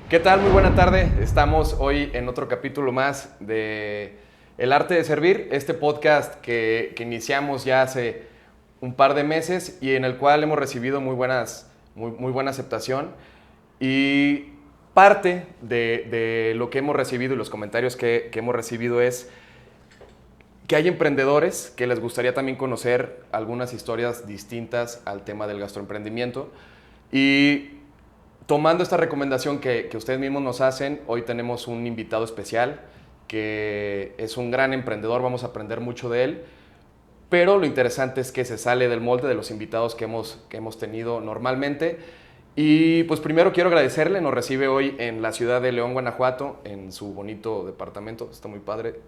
¿Qué tal? Muy buena tarde. Estamos hoy en otro capítulo más de El Arte de Servir, este podcast que iniciamos ya hace un par de meses y en el cual hemos recibido muy buena aceptación. Y parte de lo que hemos recibido y los comentarios que hemos recibido es que hay emprendedores que les gustaría también conocer algunas historias distintas al tema del gastroemprendimiento. Y tomando esta recomendación que ustedes mismos nos hacen, hoy tenemos un invitado especial que es un gran emprendedor, vamos a aprender mucho de él, pero lo interesante es que se sale del molde de los invitados que hemos tenido normalmente. Y pues primero quiero agradecerle, nos recibe hoy en la ciudad de León, Guanajuato, en su bonito departamento, está muy padre.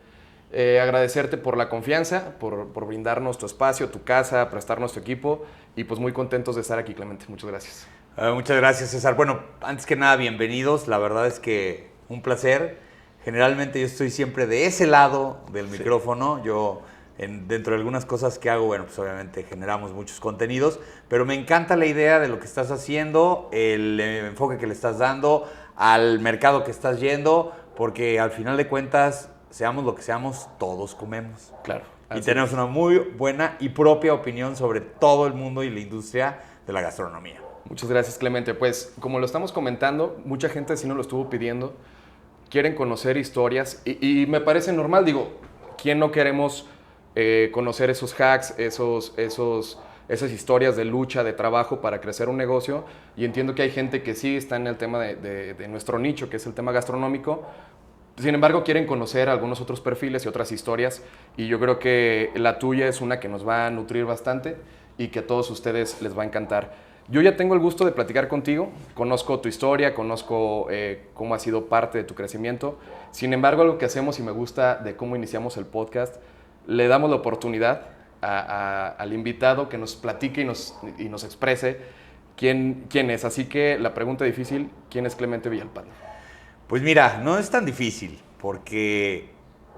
Agradecerte por la confianza, por brindarnos tu espacio, tu casa, prestarnos tu equipo y pues muy contentos de estar aquí, Clemente. Muchas gracias. Muchas gracias, César. Bueno, antes que nada, bienvenidos. La verdad es que un placer. Generalmente yo estoy siempre de ese lado del micrófono. Yo, dentro de algunas cosas que hago, bueno, pues obviamente generamos muchos contenidos, pero me encanta la idea de lo que estás haciendo, el enfoque que le estás dando al mercado que estás yendo, porque al final de cuentas, seamos lo que seamos, todos comemos. Claro. Y tenemos una muy buena y propia opinión sobre todo el mundo y la industria de la gastronomía. Muchas gracias, Clemente. Pues como lo estamos comentando, mucha gente sí nos lo estuvo pidiendo, quieren conocer historias y me parece normal, digo, ¿quién no queremos conocer esos hacks, esas historias de lucha, de trabajo para crecer un negocio? Y entiendo que hay gente que sí está en el tema de nuestro nicho, que es el tema gastronómico. Sin embargo, quieren conocer algunos otros perfiles y otras historias y yo creo que la tuya es una que nos va a nutrir bastante y que a todos ustedes les va a encantar. Yo ya tengo el gusto de platicar contigo, conozco tu historia, conozco cómo ha sido parte de tu crecimiento. Sin embargo, algo que hacemos y me gusta de cómo iniciamos el podcast, le damos la oportunidad al invitado que nos platique y nos exprese quién es. Así que la pregunta difícil, ¿quién es Clemente Villalpando? Pues mira, no es tan difícil, porque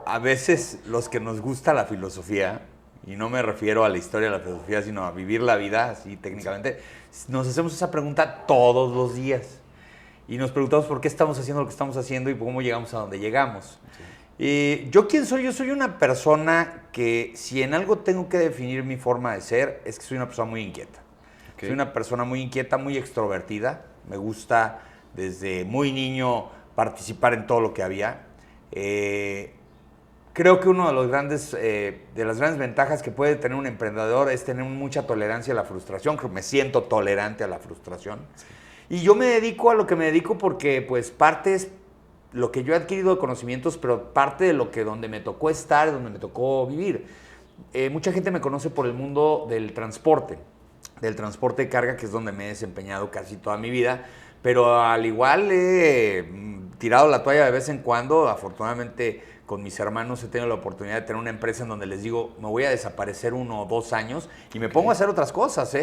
a veces los que nos gusta la filosofía, y no me refiero a la historia de la filosofía, sino a vivir la vida, así técnicamente, nos hacemos esa pregunta todos los días. Y nos preguntamos por qué estamos haciendo lo que estamos haciendo y cómo llegamos a donde llegamos. Sí. ¿Yo quién soy? Yo soy una persona que, si en algo tengo que definir mi forma de ser, es que soy una persona muy inquieta. Okay. Soy una persona muy inquieta, muy extrovertida. Me gusta desde muy niño participar en todo lo que había. Creo que una de las grandes ventajas que puede tener un emprendedor es tener mucha tolerancia a la frustración. Creo que me siento tolerante a la frustración. Sí. Y yo me dedico a lo que me dedico porque pues parte es lo que yo he adquirido de conocimientos, pero parte de donde me tocó estar, donde me tocó vivir. Mucha gente me conoce por el mundo del transporte de carga, que es donde me he desempeñado casi toda mi vida. Pero al igual he tirado la toalla de vez en cuando. Afortunadamente con mis hermanos he tenido la oportunidad de tener una empresa en donde les digo, me voy a desaparecer 1 o 2 años y me pongo a hacer otras cosas,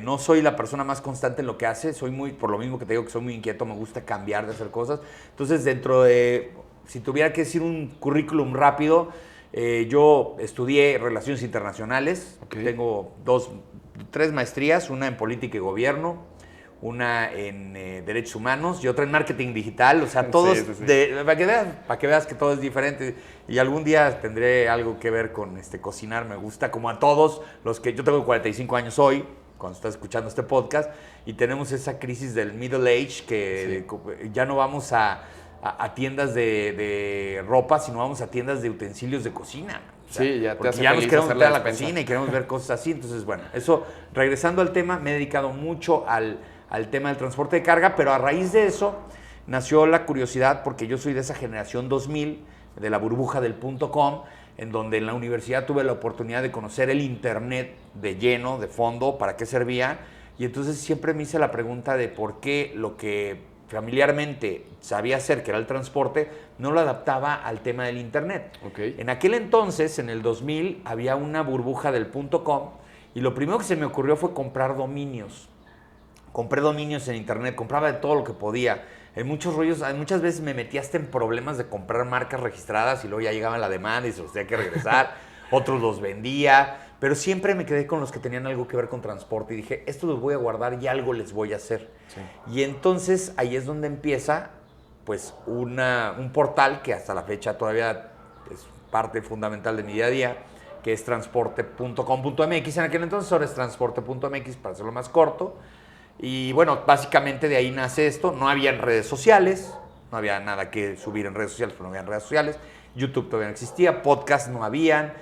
no soy la persona más constante en lo que hace, por lo mismo que te digo que soy muy inquieto, me gusta cambiar de hacer cosas. Entonces si tuviera que decir un currículum rápido, yo estudié Relaciones Internacionales, tengo 3 maestrías, una en Política y Gobierno, una en Derechos Humanos y otra en Marketing Digital, o sea, todos, sí. Para que veas que todo es diferente. Y algún día tendré algo que ver con cocinar, me gusta, como a todos los que... Yo tengo 45 años hoy, cuando estás escuchando este podcast, y tenemos esa crisis del middle age, que sí. Ya no vamos a tiendas de ropa, sino vamos a tiendas de utensilios de cocina. O sea, sí, ya te hace ya nos queremos meter a la despensa. cocina y queremos ver cosas así. Entonces, bueno, eso, regresando al tema, me he dedicado mucho al tema del transporte de carga, pero a raíz de eso nació la curiosidad, porque yo soy de esa generación 2000, de la burbuja del .com, en donde en la universidad tuve la oportunidad de conocer el internet de lleno, de fondo, para qué servía, y entonces siempre me hice la pregunta de por qué lo que familiarmente sabía hacer, que era el transporte, no lo adaptaba al tema del internet. Okay. En aquel entonces, en el 2000, había una burbuja del .com, y lo primero que se me ocurrió fue comprar dominios. Compré dominios en internet, compraba de todo lo que podía. En muchos rollos, muchas veces me metí hasta en problemas de comprar marcas registradas y luego ya llegaba la demanda y se los tenía que regresar. Otros los vendía. pero siempre me quedé con los que tenían algo que ver con transporte y dije, esto los voy a guardar y algo les voy a hacer. Sí. Y entonces ahí es donde empieza pues un portal que hasta la fecha todavía es parte fundamental de mi día a día, que es transporte.com.mx. En aquel entonces ahora es transporte.mx para hacerlo más corto. Y bueno, básicamente de ahí nace esto. No había redes sociales, no había nada que subir en redes sociales, pero no había redes sociales. YouTube todavía no existía, podcast no habían.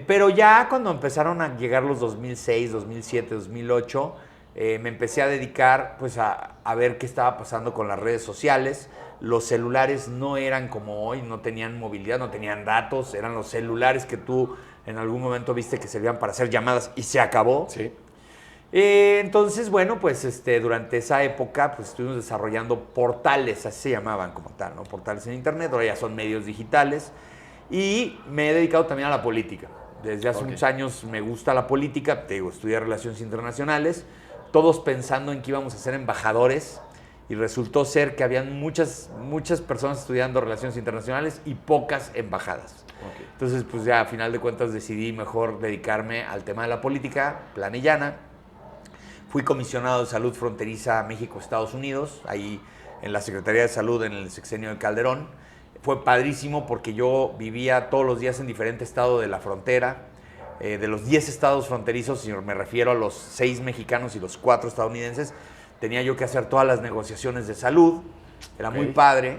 Pero ya cuando empezaron a llegar los 2006, 2007, 2008, me empecé a dedicar pues a ver qué estaba pasando con las redes sociales. Los celulares no eran como hoy, no tenían movilidad, no tenían datos, eran los celulares que tú en algún momento viste que servían para hacer llamadas y se acabó. Sí. Entonces, bueno, pues durante esa época pues estuvimos desarrollando portales, así se llamaban como tal, ¿no? Portales en internet, ahora ya son medios digitales, y me he dedicado también a la política. Desde hace muchos años me gusta la política, te digo, estudié Relaciones Internacionales, todos pensando en que íbamos a ser embajadores, y resultó ser que habían muchas personas estudiando Relaciones Internacionales y pocas embajadas. Okay. Entonces, pues ya a final de cuentas decidí mejor dedicarme al tema de la política, plana y llana. Fui comisionado de Salud Fronteriza México-Estados Unidos, ahí en la Secretaría de Salud en el sexenio de Calderón. Fue padrísimo porque yo vivía todos los días en diferente estado de la frontera. De los 10 estados fronterizos, si me refiero a los 6 mexicanos y los 4 estadounidenses, tenía yo que hacer todas las negociaciones de salud. Era muy padre.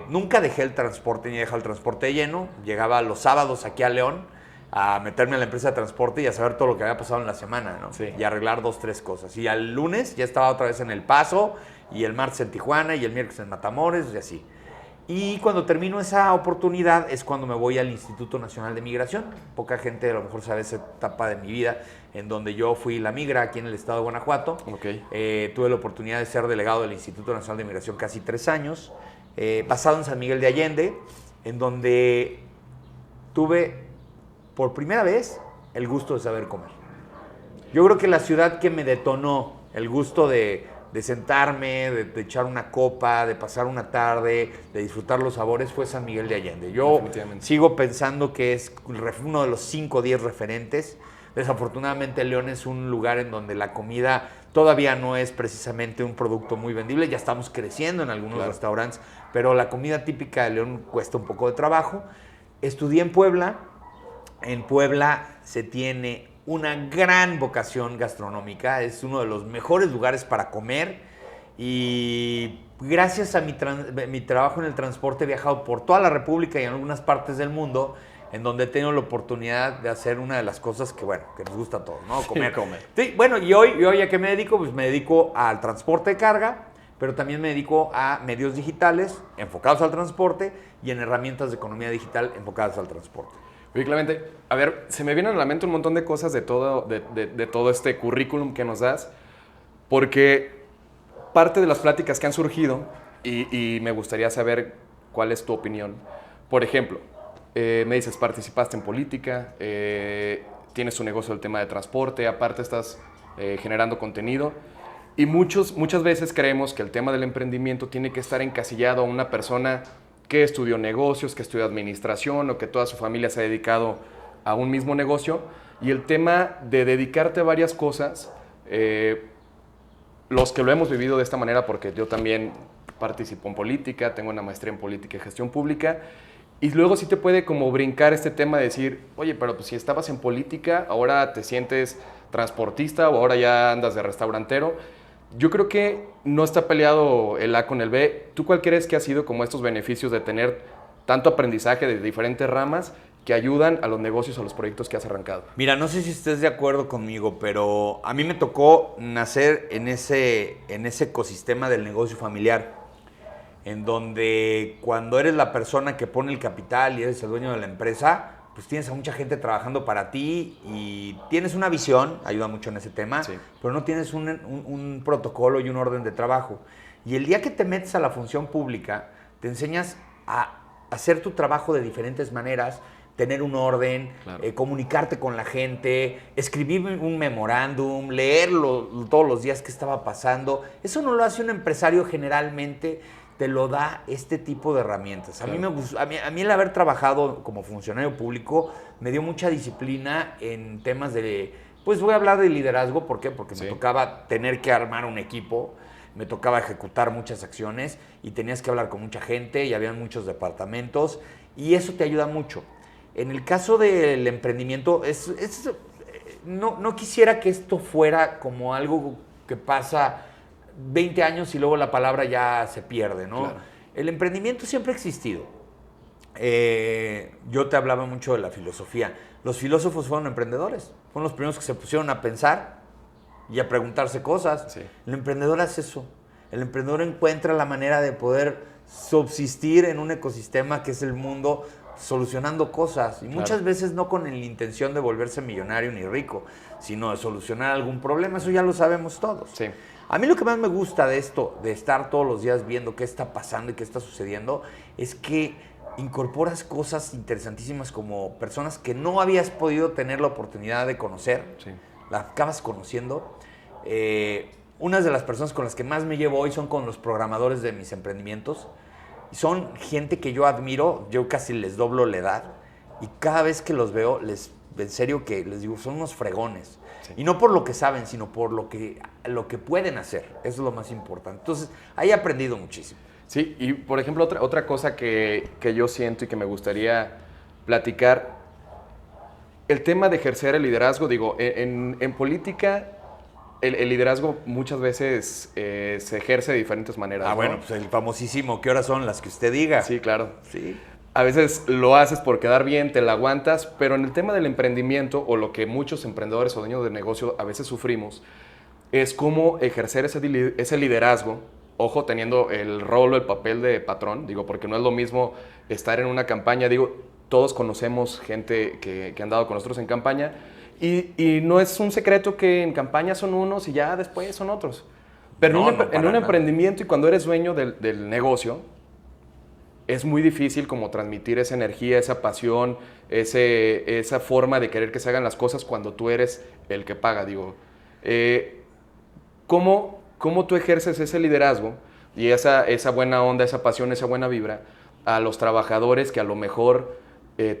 Nunca dejé el transporte ni dejé el transporte lleno. Llegaba los sábados aquí a León a meterme a la empresa de transporte y a saber todo lo que había pasado en la semana, ¿no? Sí. Y arreglar 2, 3 cosas. Y al lunes ya estaba otra vez en El Paso, y el martes en Tijuana, y el miércoles en Matamoros, y así. Y cuando termino esa oportunidad es cuando me voy al Instituto Nacional de Migración. Poca gente a lo mejor sabe esa etapa de mi vida en donde yo fui la migra aquí en el estado de Guanajuato. Okay. Tuve la oportunidad de ser delegado del Instituto Nacional de Migración casi 3 años, basado en San Miguel de Allende, en donde tuve por primera vez el gusto de saber comer. Yo creo que la ciudad que me detonó el gusto de sentarme, de echar una copa, de pasar una tarde, de disfrutar los sabores, fue San Miguel de Allende. Yo sigo pensando que es uno de los 5 o 10 referentes. Desafortunadamente León es un lugar en donde la comida todavía no es precisamente un producto muy vendible. Ya estamos creciendo en algunos restaurantes, pero la comida típica de León cuesta un poco de trabajo. Estudié en Puebla. En Puebla se tiene una gran vocación gastronómica, es uno de los mejores lugares para comer, y gracias a mi trabajo en el transporte he viajado por toda la República y en algunas partes del mundo, en donde he tenido la oportunidad de hacer una de las cosas que, bueno, que nos gusta a todos, ¿no? Comer. Sí, comer. Sí, bueno, y hoy ¿a qué me dedico? Pues me dedico al transporte de carga, pero también me dedico a medios digitales enfocados al transporte y en herramientas de economía digital enfocadas al transporte. Oye, Clemente, a ver, se me vienen a la mente un montón de cosas de todo este currículum que nos das, porque parte de las pláticas que han surgido, y me gustaría saber cuál es tu opinión. Por ejemplo, me dices, participaste en política, tienes tu negocio del tema de transporte, aparte estás generando contenido, y muchas veces creemos que el tema del emprendimiento tiene que estar encasillado a una persona que estudió negocios, que estudió administración o que toda su familia se ha dedicado a un mismo negocio. Y el tema de dedicarte a varias cosas, los que lo hemos vivido de esta manera, porque yo también participo en política, tengo una maestría en política y gestión pública, y luego sí te puede como brincar este tema de decir, oye, pero pues si estabas en política, ahora te sientes transportista o ahora ya andas de restaurantero. Yo creo que no está peleado el A con el B. ¿Tú cuál crees que ha sido como estos beneficios de tener tanto aprendizaje de diferentes ramas que ayudan a los negocios, a los proyectos que has arrancado? Mira, no sé si estés de acuerdo conmigo, pero a mí me tocó nacer en ese ecosistema del negocio familiar, en donde cuando eres la persona que pone el capital y eres el dueño de la empresa, pues tienes a mucha gente trabajando para ti y tienes una visión, ayuda mucho en ese tema, sí, pero no tienes un protocolo y un orden de trabajo. Y el día que te metes a la función pública, te enseñas a hacer tu trabajo de diferentes maneras, tener un orden, claro, comunicarte con la gente, escribir un memorándum, leerlo todos los días qué estaba pasando. Eso no lo hace un empresario generalmente te lo da este tipo de herramientas. Claro. A mí el haber trabajado como funcionario público me dio mucha disciplina en temas de, pues voy a hablar de liderazgo, ¿por qué? Porque me tocaba tener que armar un equipo, me tocaba ejecutar muchas acciones y tenías que hablar con mucha gente y había muchos departamentos y eso te ayuda mucho. En el caso del emprendimiento, no quisiera que esto fuera como algo que pasa 20 años y luego la palabra ya se pierde, ¿no? Claro. El emprendimiento siempre ha existido. Yo te hablaba mucho de la filosofía. Los filósofos fueron emprendedores. Fueron los primeros que se pusieron a pensar y a preguntarse cosas. Sí. El emprendedor hace eso. El emprendedor encuentra la manera de poder subsistir en un ecosistema que es el mundo, solucionando cosas. Y Claro. muchas veces no con la intención de volverse millonario ni rico, sino de solucionar algún problema. Eso ya lo sabemos todos. Sí. A mí lo que más me gusta de esto, de estar todos los días viendo qué está pasando y qué está sucediendo, es que incorporas cosas interesantísimas como personas que no habías podido tener la oportunidad de conocer, Sí. las acabas conociendo. Unas de las personas con las que más me llevo hoy son con los programadores de mis emprendimientos. Son gente que yo admiro, yo casi les doblo la edad y cada vez que los veo, en serio que les digo, son unos fregones. Sí. Y no por lo que saben, sino por lo que pueden hacer. Eso es lo más importante. Entonces, ahí he aprendido muchísimo. Sí, y por ejemplo, otra cosa que yo siento y que me gustaría platicar, el tema de ejercer el liderazgo, digo, en política el liderazgo muchas veces se ejerce de diferentes maneras. Ah, ¿no? bueno, pues el famosísimo, ¿qué horas son las que usted diga? Sí, claro. Sí. A veces lo haces por quedar bien, te la aguantas, pero en el tema del emprendimiento, o lo que muchos emprendedores o dueños de negocio a veces sufrimos, es cómo ejercer ese liderazgo, ojo, teniendo el rol o el papel de patrón, digo, porque no es lo mismo estar en una campaña, digo, todos conocemos gente que han dado con nosotros en campaña, y no es un secreto que en campaña son unos y ya después son otros. Pero en un emprendimiento y cuando eres dueño del negocio, es muy difícil como transmitir esa energía, esa pasión, esa forma de querer que se hagan las cosas cuando tú eres el que paga. Digo, ¿cómo tú ejerces ese liderazgo y esa buena onda, esa pasión, esa buena vibra a los trabajadores que a lo mejor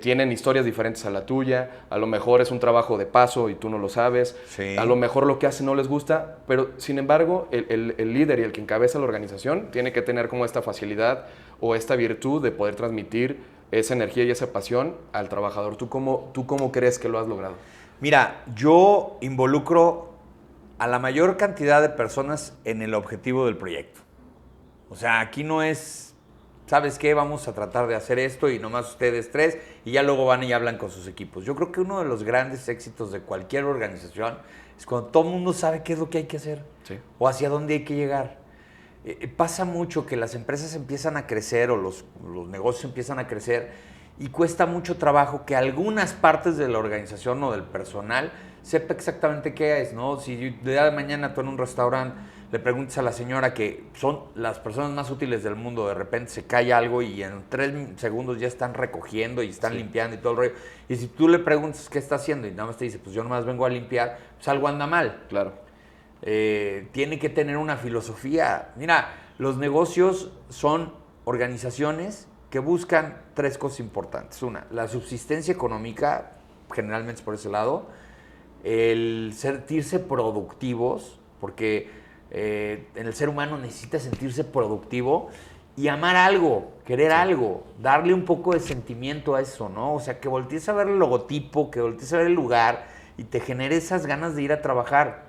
tienen historias diferentes a la tuya, a lo mejor es un trabajo de paso y tú no lo sabes, Sí. a lo mejor lo que hacen no les gusta, pero sin embargo el líder y el que encabeza la organización tiene que tener como esta facilidad o esta virtud de poder transmitir esa energía y esa pasión al trabajador. ¿Tú cómo crees que lo has logrado? Mira, yo involucro a la mayor cantidad de personas en el objetivo del proyecto. O sea, aquí no es, ¿sabes qué? Vamos a tratar de hacer esto y nomás ustedes tres y ya luego van y hablan con sus equipos. Yo creo que uno de los grandes éxitos de cualquier organización es cuando todo el mundo sabe qué es lo que hay que hacer, Sí. o hacia dónde hay que llegar. Pasa mucho que las empresas empiezan a crecer o los negocios empiezan a crecer y cuesta mucho trabajo que algunas partes de la organización o del personal sepa exactamente qué es, ¿no? Si de día de mañana tú en un restaurante le preguntas a la señora, que son las personas más útiles del mundo, de repente se cae algo y en 3 segundos ya están recogiendo y están limpiando y todo el rollo. Y si tú le preguntas qué está haciendo y nada más te dice, pues yo nomás vengo a limpiar, pues algo anda mal. Claro. Tiene que tener una filosofía. Mira, los negocios son organizaciones que buscan 3 cosas importantes. Una, la subsistencia económica, generalmente es por ese lado, el sentirse productivos, porque en el ser humano necesita sentirse productivo y amar algo, querer algo, darle un poco de sentimiento a eso, ¿no? O sea, que voltees a ver el logotipo, que voltees a ver el lugar y te genere esas ganas de ir a trabajar.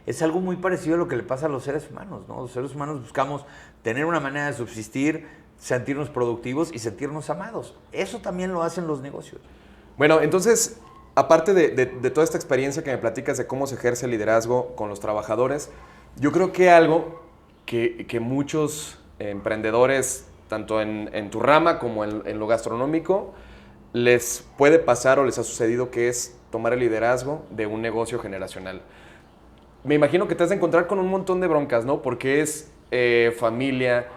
Es algo muy parecido a lo que le pasa a los seres humanos, ¿no? Los seres humanos buscamos tener una manera de subsistir, sentirnos productivos y sentirnos amados. Eso también lo hacen los negocios. Bueno, entonces, aparte de toda esta experiencia que me platicas de cómo se ejerce el liderazgo con los trabajadores, yo creo que algo que muchos emprendedores, tanto en tu rama como en lo gastronómico, les puede pasar o les ha sucedido, que es tomar el liderazgo de un negocio generacional. Me imagino que te has de encontrar con un montón de broncas, ¿no? Porque es familia,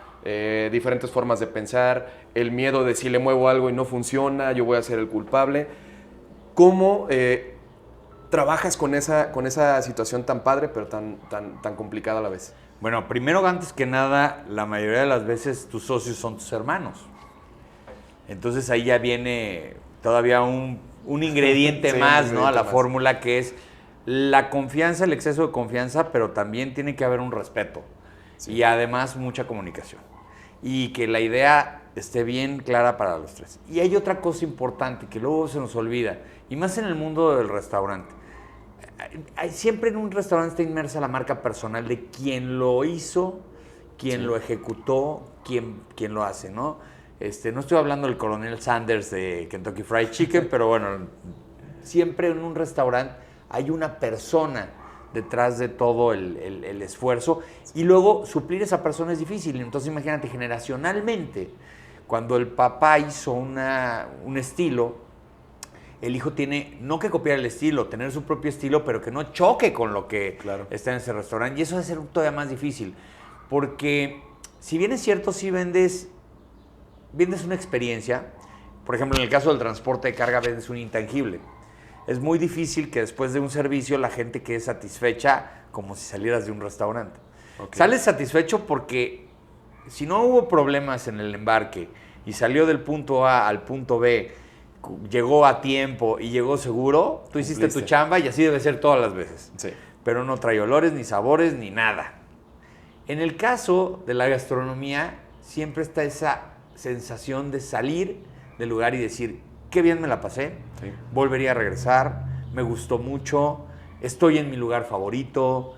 diferentes formas de pensar, el miedo de si le muevo algo y no funciona, yo voy a ser el culpable. ¿Cómo trabajas con esa situación tan padre, pero tan complicada a la vez? Bueno, primero, antes que nada, la mayoría de las veces tus socios son tus hermanos. Entonces ahí ya viene todavía un ingrediente Sí, más, un ¿no? A la ingrediente más. fórmula, que es la confianza, el exceso de confianza, pero también tiene que haber un respeto. Sí. Y además mucha comunicación. Y que la idea esté bien clara para los tres. Y hay otra cosa importante que luego se nos olvida, y más en el mundo del restaurante. Siempre en un restaurante está inmersa la marca personal de quien lo hizo, quien Sí. lo ejecutó, quien lo hace, ¿no? No estoy hablando del Coronel Sanders de Kentucky Fried Chicken, pero bueno, siempre en un restaurante hay una persona detrás de todo el esfuerzo, y luego suplir esa persona es difícil. Entonces imagínate, generacionalmente, cuando el papá hizo un estilo, el hijo tiene no que copiar el estilo, tener su propio estilo, pero que no choque con lo que está en ese restaurante. Y eso va a ser todavía más difícil, porque si bien es cierto, si vendes una experiencia, por ejemplo, en el caso del transporte de carga vendes un intangible. Es muy difícil que después de un servicio la gente quede satisfecha como si salieras de un restaurante. Okay. Sales satisfecho porque si no hubo problemas en el embarque y salió del punto A al punto B, llegó a tiempo y llegó seguro, tú hiciste tu chamba, y así debe ser todas las veces. Sí. Pero no trae olores, ni sabores, ni nada. En el caso de la gastronomía, siempre está esa sensación de salir del lugar y decir, qué bien me la pasé, sí, volvería a regresar, me gustó mucho, estoy en mi lugar favorito,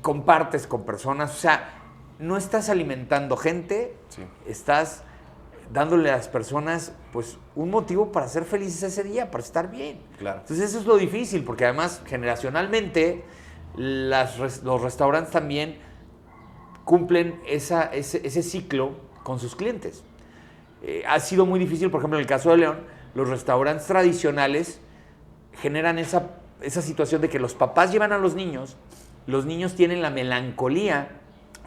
compartes con personas, o sea, no estás alimentando gente, sí, estás dándole a las personas pues un motivo para ser felices ese día, para estar bien. Claro. Entonces eso es lo difícil, porque además generacionalmente los restaurantes también cumplen ese ciclo con sus clientes. Ha sido muy difícil, por ejemplo, en el caso de León, los restaurantes tradicionales generan esa situación de que los papás llevan a los niños tienen la melancolía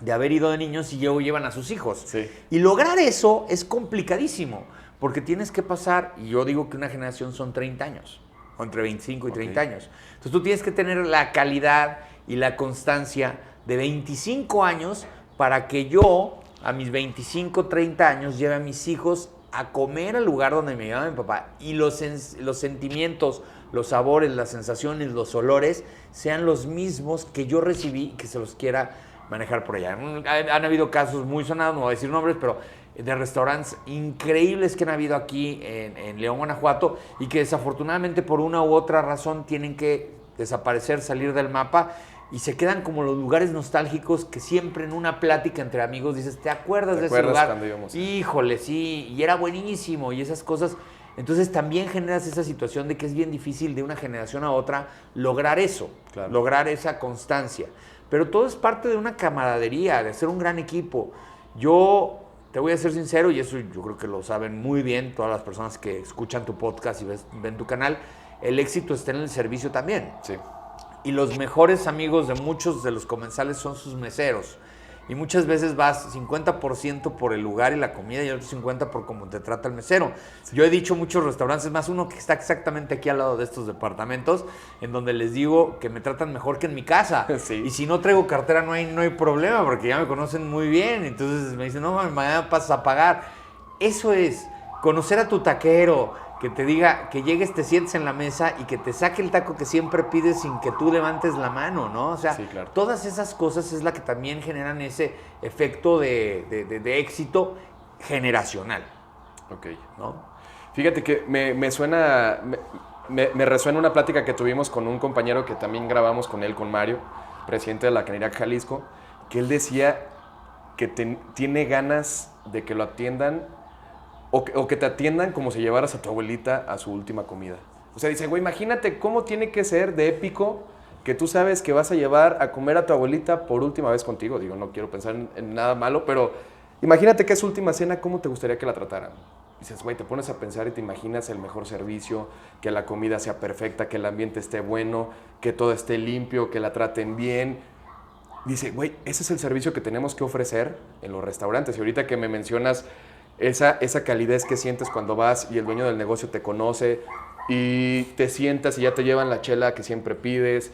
de haber ido de niños y luego llevan a sus hijos. Sí. Y lograr eso es complicadísimo, porque tienes que pasar, y yo digo que una generación son 30 años, o entre 25 y 30 años. Entonces tú tienes que tener la calidad y la constancia de 25 años para que yo, a mis 25, 30 años, lleve a mis hijos a comer al lugar donde me llevaba mi papá, y los sentimientos, los sabores, las sensaciones, los olores sean los mismos que yo recibí, y que se los quiera manejar por allá. Han habido casos muy sonados, no voy a decir nombres, pero de restaurantes increíbles que han habido aquí en León, Guanajuato, y que desafortunadamente por una u otra razón tienen que desaparecer, salir del mapa, y se quedan como los lugares nostálgicos que siempre en una plática entre amigos dices, ¿te acuerdas de ese lugar? Híjole, sí, y era buenísimo, y esas cosas. Entonces también generas esa situación de que es bien difícil de una generación a otra lograr eso, claro, lograr esa constancia. Pero todo es parte de una camaradería, de ser un gran equipo. Yo te voy a ser sincero, y eso yo creo que lo saben muy bien todas las personas que escuchan tu podcast y ven tu canal, el éxito está en el servicio también. Sí. Y los mejores amigos de muchos de los comensales son sus meseros. Y muchas veces vas 50% por el lugar y la comida, y el otro 50% por cómo te trata el mesero. Sí. Yo he dicho muchos restaurantes, más uno que está exactamente aquí al lado de estos departamentos, en donde les digo que me tratan mejor que en mi casa. Sí. Y si no traigo cartera no hay problema, porque ya me conocen muy bien. Entonces me dicen, no, mañana pasas a pagar. Eso es conocer a tu taquero, que te diga, que llegues, te sientes en la mesa y que te saque el taco que siempre pides sin que tú levantes la mano, ¿no? O sea, sí, claro, todas esas cosas es la que también generan ese efecto de éxito generacional. Ok. ¿No? Fíjate que me suena, me resuena una plática que tuvimos con un compañero que también grabamos con él, con Mario, presidente de la Canirac Jalisco, que él decía que tiene ganas de que lo atiendan o que te atiendan como si llevaras a tu abuelita a su última comida. O sea, dice, güey, imagínate cómo tiene que ser de épico que tú sabes que vas a llevar a comer a tu abuelita por última vez contigo. Digo, no quiero pensar en nada malo, pero imagínate que es su última cena, ¿cómo te gustaría que la trataran? Dices, güey, te pones a pensar y te imaginas el mejor servicio, que la comida sea perfecta, que el ambiente esté bueno, que todo esté limpio, que la traten bien. Dice, güey, ese es el servicio que tenemos que ofrecer en los restaurantes. Y ahorita que me mencionas esa calidez que sientes cuando vas y el dueño del negocio te conoce, y te sientas y ya te llevan la chela que siempre pides.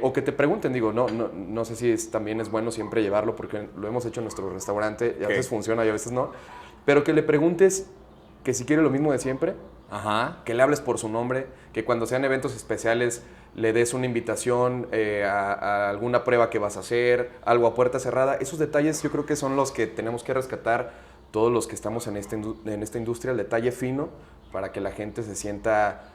O que te pregunten, digo, no sé si también es bueno siempre llevarlo porque lo hemos hecho en nuestro restaurante y a veces funciona y a veces no, pero que le preguntes que si quiere lo mismo de siempre, Ajá. que le hables por su nombre, que cuando sean eventos especiales le des una invitación a alguna prueba que vas a hacer, algo a puerta cerrada. Esos detalles yo creo que son los que tenemos que rescatar todos los que estamos en esta industria, el detalle fino para que la gente se sienta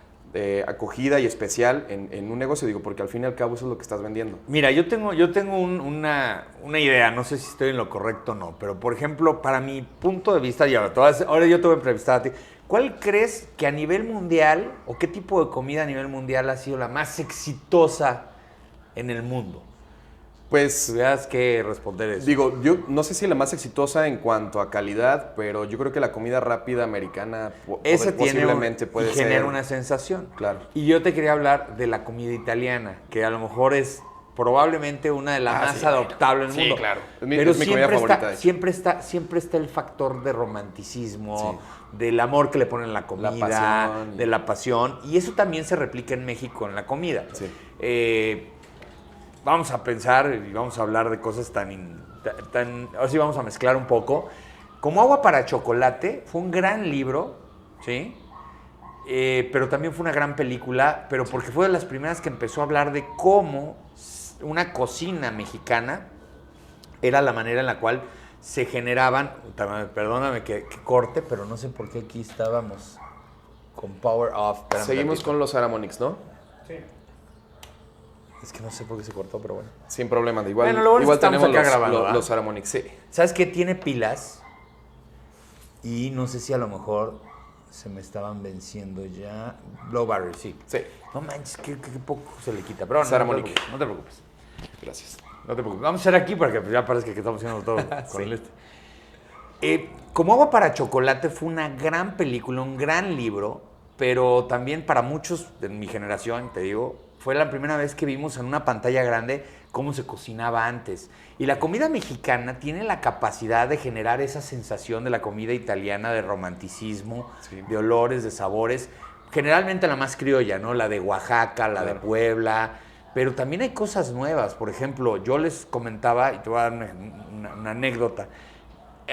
acogida y especial en un negocio, digo, porque al fin y al cabo eso es lo que estás vendiendo. Mira, yo tengo una idea, no sé si estoy en lo correcto o no, pero por ejemplo, para mi punto de vista, y ahora yo te voy a entrevistar a ti, ¿cuál crees que a nivel mundial, o qué tipo de comida a nivel mundial ha sido la más exitosa en el mundo? Pues, Tuvieras que responder eso. digo, yo no sé si la más exitosa en cuanto a calidad, pero yo creo que la comida rápida americana Ese posiblemente puede y genera ser. una sensación. Claro. Y yo te quería hablar de la comida italiana, que a lo mejor es probablemente una de las más sí, adoptables del sí, mundo. claro. Pero Es mi comida favorita, de hecho. siempre está el factor de romanticismo, Sí. del amor que le ponen a la comida, pasión. de la pasión. Y eso también se replica en México en la comida. Sí. Vamos a pensar y vamos a hablar de cosas ahora sí vamos a mezclar un poco. Como Agua para Chocolate fue un gran libro, ¿sí? Pero también fue una gran película, pero porque fue de las primeras que empezó a hablar de cómo una cocina mexicana era la manera en la cual se generaban, perdóname que corte, pero no sé por qué aquí estábamos con Power Off. Espérame Seguimos tantito. con los Aramonix, ¿no? Sí. Es que no sé por qué se cortó, pero bueno. Sin problema. Igual, Bueno, lo bueno es igual que estamos tenemos acá grabando, ¿verdad? los Aramonix, sí. ¿Sabes qué? Tiene pilas y no sé si a lo mejor se me estaban venciendo ya. Blow battery, sí. Sí. No manches, qué poco se le quita. Pero Saramonic. no te preocupes. Gracias. No te preocupes. Vamos a hacer aquí para que pues, ya parezca que estamos haciendo todo con el Como Agua para Chocolate fue una gran película, un gran libro, pero también para muchos de mi generación, te digo, fue la primera vez que vimos en una pantalla grande cómo se cocinaba antes. Y la comida mexicana tiene la capacidad de generar esa sensación de la comida italiana, de romanticismo, Sí. de olores, de sabores. Generalmente la más criolla, ¿no? La de Oaxaca, la de Claro. Puebla. Pero también hay cosas nuevas. Por ejemplo, yo les comentaba, y te voy a dar una anécdota.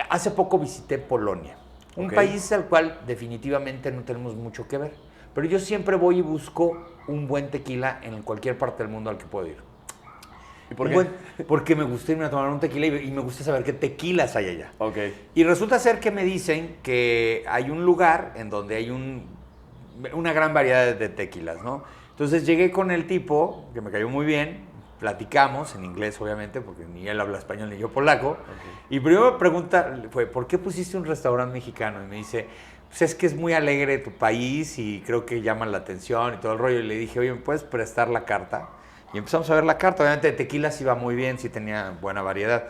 Hace poco visité Polonia, un Ok. país al cual definitivamente no tenemos mucho que ver. Pero yo siempre voy y busco un buen tequila en cualquier parte del mundo al que puedo ir. ¿Y por Un qué? porque me gusta irme a tomar un tequila y me gusta saber qué tequilas hay allá. Ok. Y resulta ser que me dicen que hay un lugar en donde hay una gran variedad de tequilas, ¿no? Entonces llegué con el tipo, que me cayó muy bien, platicamos, en inglés obviamente, porque ni él habla español ni yo polaco. Y primero pregunta fue, ¿por qué pusiste un restaurante mexicano? Y me dice, pues es que es muy alegre tu país y creo que llama la atención y todo el rollo. Y le dije, oye, ¿me puedes prestar la carta? Y empezamos a ver la carta. Obviamente de tequilas iba muy bien, sí tenía buena variedad.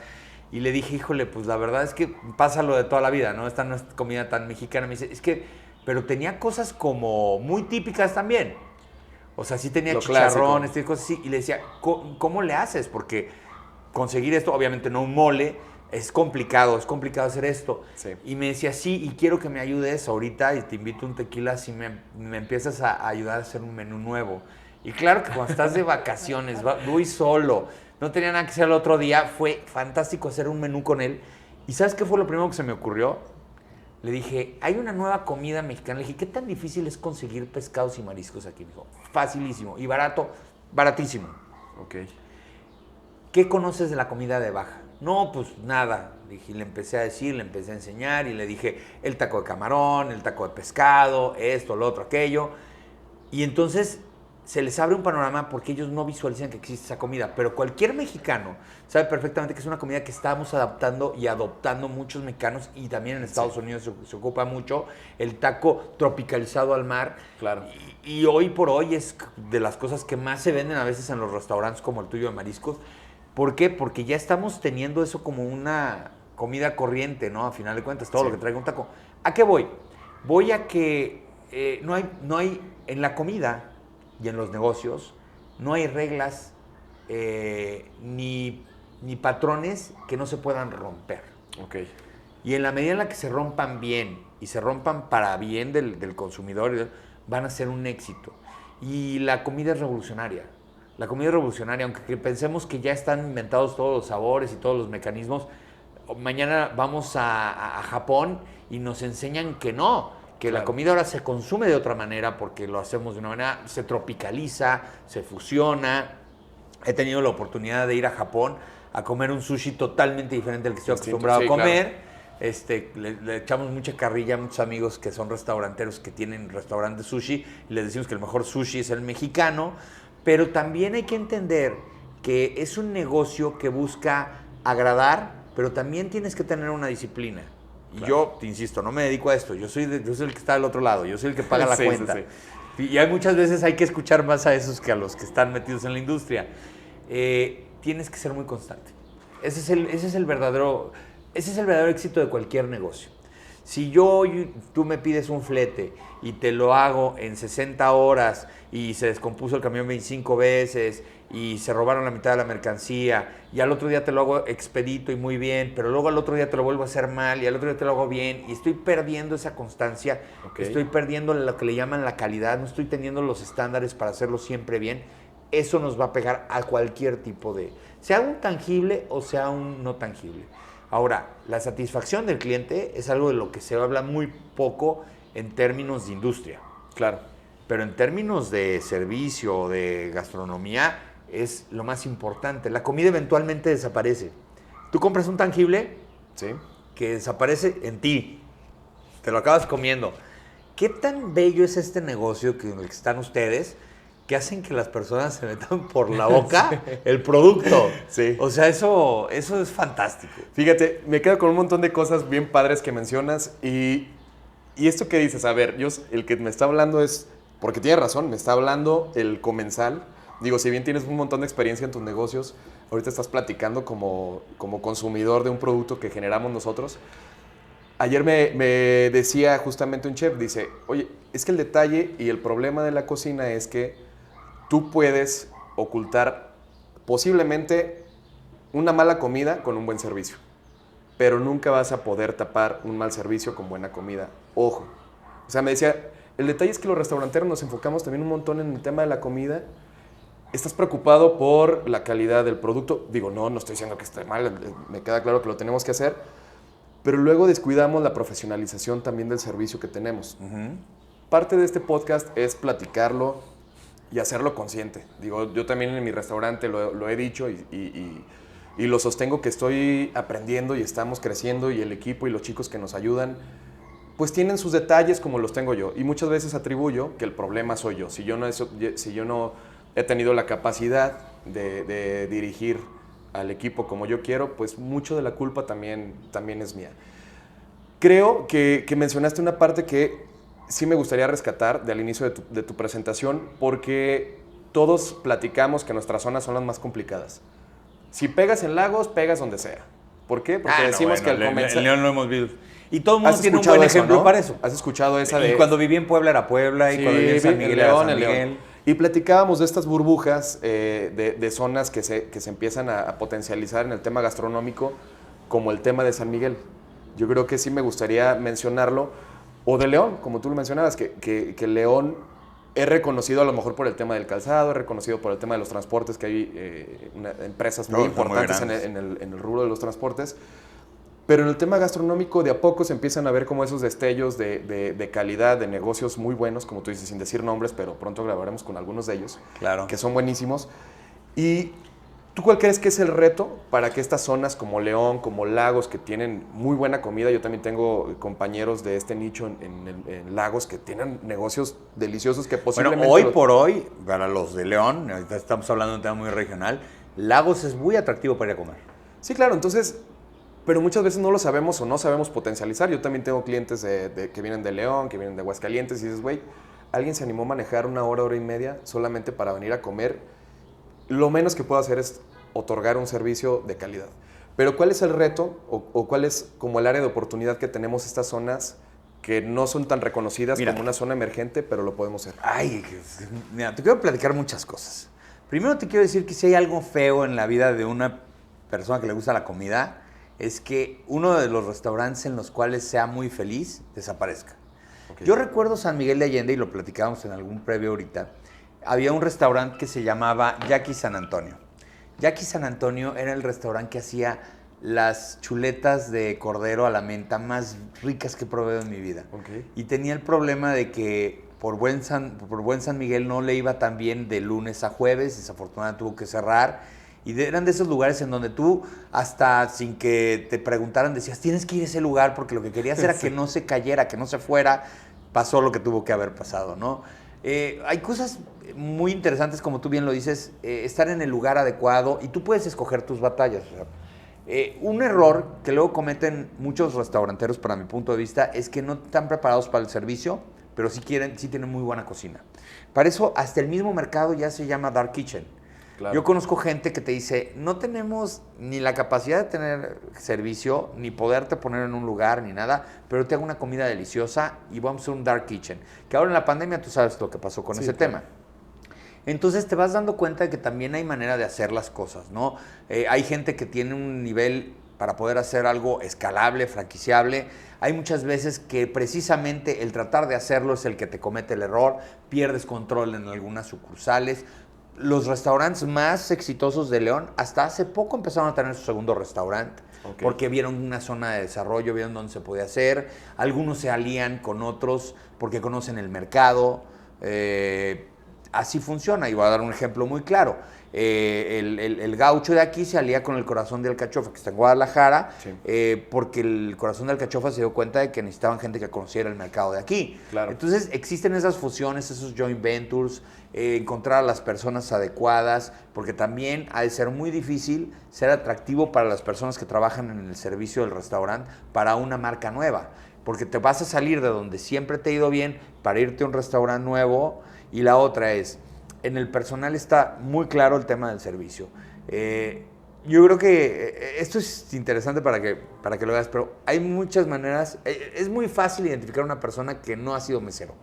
Y le dije, híjole, pues la verdad es que pasa lo de toda la vida, ¿no? Esta no es comida tan mexicana. Me dice, es que, pero tenía cosas como muy típicas también. O sea, sí tenía Lo chicharrones, clásico. tenía cosas así. Y le decía, ¿cómo le haces? Porque conseguir esto, obviamente no un mole, es complicado hacer esto. Sí. Y me decía, sí, y quiero que me ayudes ahorita y te invito a un tequila si me empiezas a ayudar a hacer un menú nuevo. Y claro que cuando estás de vacaciones, voy solo, no tenía nada que hacer el otro día, fue fantástico hacer un menú con él. ¿Y sabes qué fue lo primero que se me ocurrió? Le dije, hay una nueva comida mexicana. Le dije, ¿qué tan difícil es conseguir pescados y mariscos aquí? Me dijo, facilísimo y baratísimo. Ok. ¿Qué conoces de la comida de Baja? No, pues nada. Dije, le empecé a decir, le empecé a enseñar y le dije el taco de camarón, el taco de pescado, esto, lo otro, aquello. Y entonces se les abre un panorama porque ellos no visualizan que existe esa comida. Pero cualquier mexicano sabe perfectamente que es una comida que estamos adaptando y adoptando muchos mexicanos y también en Estados Unidos se ocupa mucho el taco tropicalizado al mar. Claro. Y hoy por hoy es de las cosas que más se venden a veces en los restaurantes como el tuyo de mariscos. ¿Por qué? Porque ya estamos teniendo eso como una comida corriente, ¿no? A final de cuentas, todo Sí. lo que traiga un taco. ¿A qué voy? Voy a que no hay en la comida y en los negocios, no hay reglas ni patrones que no se puedan romper. Ok. Y en la medida en la que se rompan bien y se rompan para bien del consumidor, van a ser un éxito. Y la comida es revolucionaria. La comida es revolucionaria, aunque pensemos que ya están inventados todos los sabores y todos los mecanismos. Mañana vamos a Japón y nos enseñan que no, que la comida ahora se consume de otra manera porque lo hacemos de una manera, se tropicaliza, se fusiona. He tenido la oportunidad de ir a Japón a comer un sushi totalmente diferente al que estoy acostumbrado a comer. Le echamos mucha carrilla a muchos amigos que son restauranteros que tienen restaurantes sushi y les decimos que el mejor sushi es el mexicano, pero también hay que entender que es un negocio que busca agradar, pero también tienes que tener una disciplina. Y yo, te insisto, no me dedico a esto, yo soy el que está del otro lado, yo soy el que paga la cuenta. Y hay muchas veces hay que escuchar más a esos que a los que están metidos en la industria. Tienes que ser muy constante. Ese es el verdadero éxito de cualquier negocio. Si tú me pides un flete y te lo hago en 60 horas y se descompuso el camión 25 veces y se robaron la mitad de la mercancía y al otro día te lo hago expedito y muy bien, pero luego al otro día te lo vuelvo a hacer mal y al otro día te lo hago bien y estoy perdiendo esa constancia, estoy perdiendo lo que le llaman la calidad, no estoy teniendo los estándares para hacerlo siempre bien, eso nos va a pegar a cualquier tipo de, sea un tangible o sea un no tangible. Ahora, la satisfacción del cliente es algo de lo que se habla muy poco en términos de industria. Claro. Pero en términos de servicio o de gastronomía es lo más importante. La comida eventualmente desaparece. Tú compras un tangible que desaparece en ti. Te lo acabas comiendo. ¿Qué tan bello es este negocio en el que están ustedes que hacen que las personas se metan por la boca el producto? Sí. O sea, eso es fantástico. Fíjate, me quedo con un montón de cosas bien padres que mencionas y esto que dices, a ver, el que me está hablando es, porque tiene razón, me está hablando el comensal. Digo, si bien tienes un montón de experiencia en tus negocios, ahorita estás platicando como consumidor de un producto que generamos nosotros. Ayer me decía justamente un chef, dice, oye, es que el detalle y el problema de la cocina es que tú puedes ocultar posiblemente una mala comida con un buen servicio, pero nunca vas a poder tapar un mal servicio con buena comida. Ojo. O sea, me decía, el detalle es que los restauranteros nos enfocamos también un montón en el tema de la comida. Estás preocupado por la calidad del producto. Digo, no estoy diciendo que esté mal, me queda claro que lo tenemos que hacer, pero luego descuidamos la profesionalización también del servicio que tenemos. Parte de este podcast es platicarlo y hacerlo consciente. Digo, yo también en mi restaurante lo he dicho y lo sostengo que estoy aprendiendo y estamos creciendo y el equipo y los chicos que nos ayudan pues tienen sus detalles como los tengo yo y muchas veces atribuyo que el problema soy yo. Si yo no he tenido la capacidad de dirigir al equipo como yo quiero, pues mucho de la culpa también es mía. Creo que mencionaste una parte que sí me gustaría rescatar al inicio de tu presentación, porque todos platicamos que nuestras zonas son las más complicadas. Si pegas en Lagos, pegas donde sea. ¿Por qué? Porque decimos que al comenzar... En León lo hemos visto. Y todo el mundo tiene un buen ejemplo, ¿no? Para eso. ¿Has escuchado esa de...? Y cuando viví en Puebla era Puebla, y cuando viví en San Miguel era San Miguel. Y platicábamos de estas burbujas de zonas que se empiezan a potencializar en el tema gastronómico, como el tema de San Miguel. Yo creo que sí me gustaría mencionarlo. O de León, como tú lo mencionabas, que León es reconocido a lo mejor por el tema del calzado, es reconocido por el tema de los transportes, que hay empresas muy importantes en el rubro de los transportes. Pero en el tema gastronómico, de a poco se empiezan a ver como esos destellos de calidad, de negocios muy buenos, como tú dices, sin decir nombres, pero pronto grabaremos con algunos de ellos, que son buenísimos. ¿Y tú cuál crees que es el reto para que estas zonas como León, como Lagos, que tienen muy buena comida? Yo también tengo compañeros de este nicho en Lagos que tienen negocios deliciosos que posiblemente... Bueno, hoy por hoy, para los de León, ahorita estamos hablando de un tema muy regional, Lagos es muy atractivo para ir a comer. Sí, claro, entonces... Pero muchas veces no lo sabemos o no sabemos potencializar. Yo también tengo clientes que vienen de León, que vienen de Aguascalientes, y dices, güey, alguien se animó a manejar una hora y media solamente para venir a comer. Lo menos que puedo hacer es otorgar un servicio de calidad. Pero ¿cuál es el reto o cuál es como el área de oportunidad que tenemos estas zonas que no son tan reconocidas como una zona emergente, pero lo podemos hacer? Ay, mira, te quiero platicar muchas cosas. Primero te quiero decir que si hay algo feo en la vida de una persona que le gusta la comida, es que uno de los restaurantes en los cuales sea muy feliz desaparezca. Okay. Yo recuerdo San Miguel de Allende, y lo platicábamos en algún previo ahorita, había un restaurante que se llamaba Jackie San Antonio. Jackie San Antonio era el restaurante que hacía las chuletas de cordero a la menta más ricas que he probado en mi vida. Okay. Y tenía el problema de que por buen San Miguel no le iba tan bien de lunes a jueves, desafortunadamente tuvo que cerrar. Y eran de esos lugares en donde tú, hasta sin que te preguntaran, decías, tienes que ir a ese lugar, porque lo que querías era que no se cayera, que no se fuera. Pasó lo que tuvo que haber pasado, ¿no? Hay cosas muy interesantes, como tú bien lo dices, estar en el lugar adecuado, y tú puedes escoger tus batallas. O sea, un error que luego cometen muchos restauranteros, para mi punto de vista, es que no están preparados para el servicio, pero sí tienen muy buena cocina. Para eso, hasta el mismo mercado ya se llama Dark Kitchen. Claro. Yo conozco gente que te dice, no tenemos ni la capacidad de tener servicio, ni poderte poner en un lugar, ni nada, pero te hago una comida deliciosa y vamos a hacer un Dark Kitchen. Que ahora en la pandemia tú sabes lo que pasó con ese tema. Entonces te vas dando cuenta de que también hay manera de hacer las cosas, ¿no? Hay gente que tiene un nivel para poder hacer algo escalable, franquiciable. Hay muchas veces que precisamente el tratar de hacerlo es el que te comete el error, pierdes control en algunas sucursales. Los restaurantes más exitosos de León hasta hace poco empezaron a tener su segundo restaurante, porque vieron una zona de desarrollo, vieron dónde se podía hacer. Algunos se alían con otros porque conocen el mercado. Así funciona, y voy a dar un ejemplo muy claro. El gaucho de aquí se alía con el Corazón de Alcachofa, que está en Guadalajara, porque el Corazón de Alcachofa se dio cuenta de que necesitaban gente que conociera el mercado de aquí. Claro. Entonces existen esas fusiones, esos joint ventures, encontrar a las personas adecuadas, porque también ha de ser muy difícil ser atractivo para las personas que trabajan en el servicio del restaurante para una marca nueva, porque te vas a salir de donde siempre te ha ido bien para irte a un restaurante nuevo. Y la otra es, en el personal está muy claro el tema del servicio. Yo creo que esto es interesante para que lo veas, pero hay muchas maneras. Es muy fácil identificar a una persona que no ha sido mesero.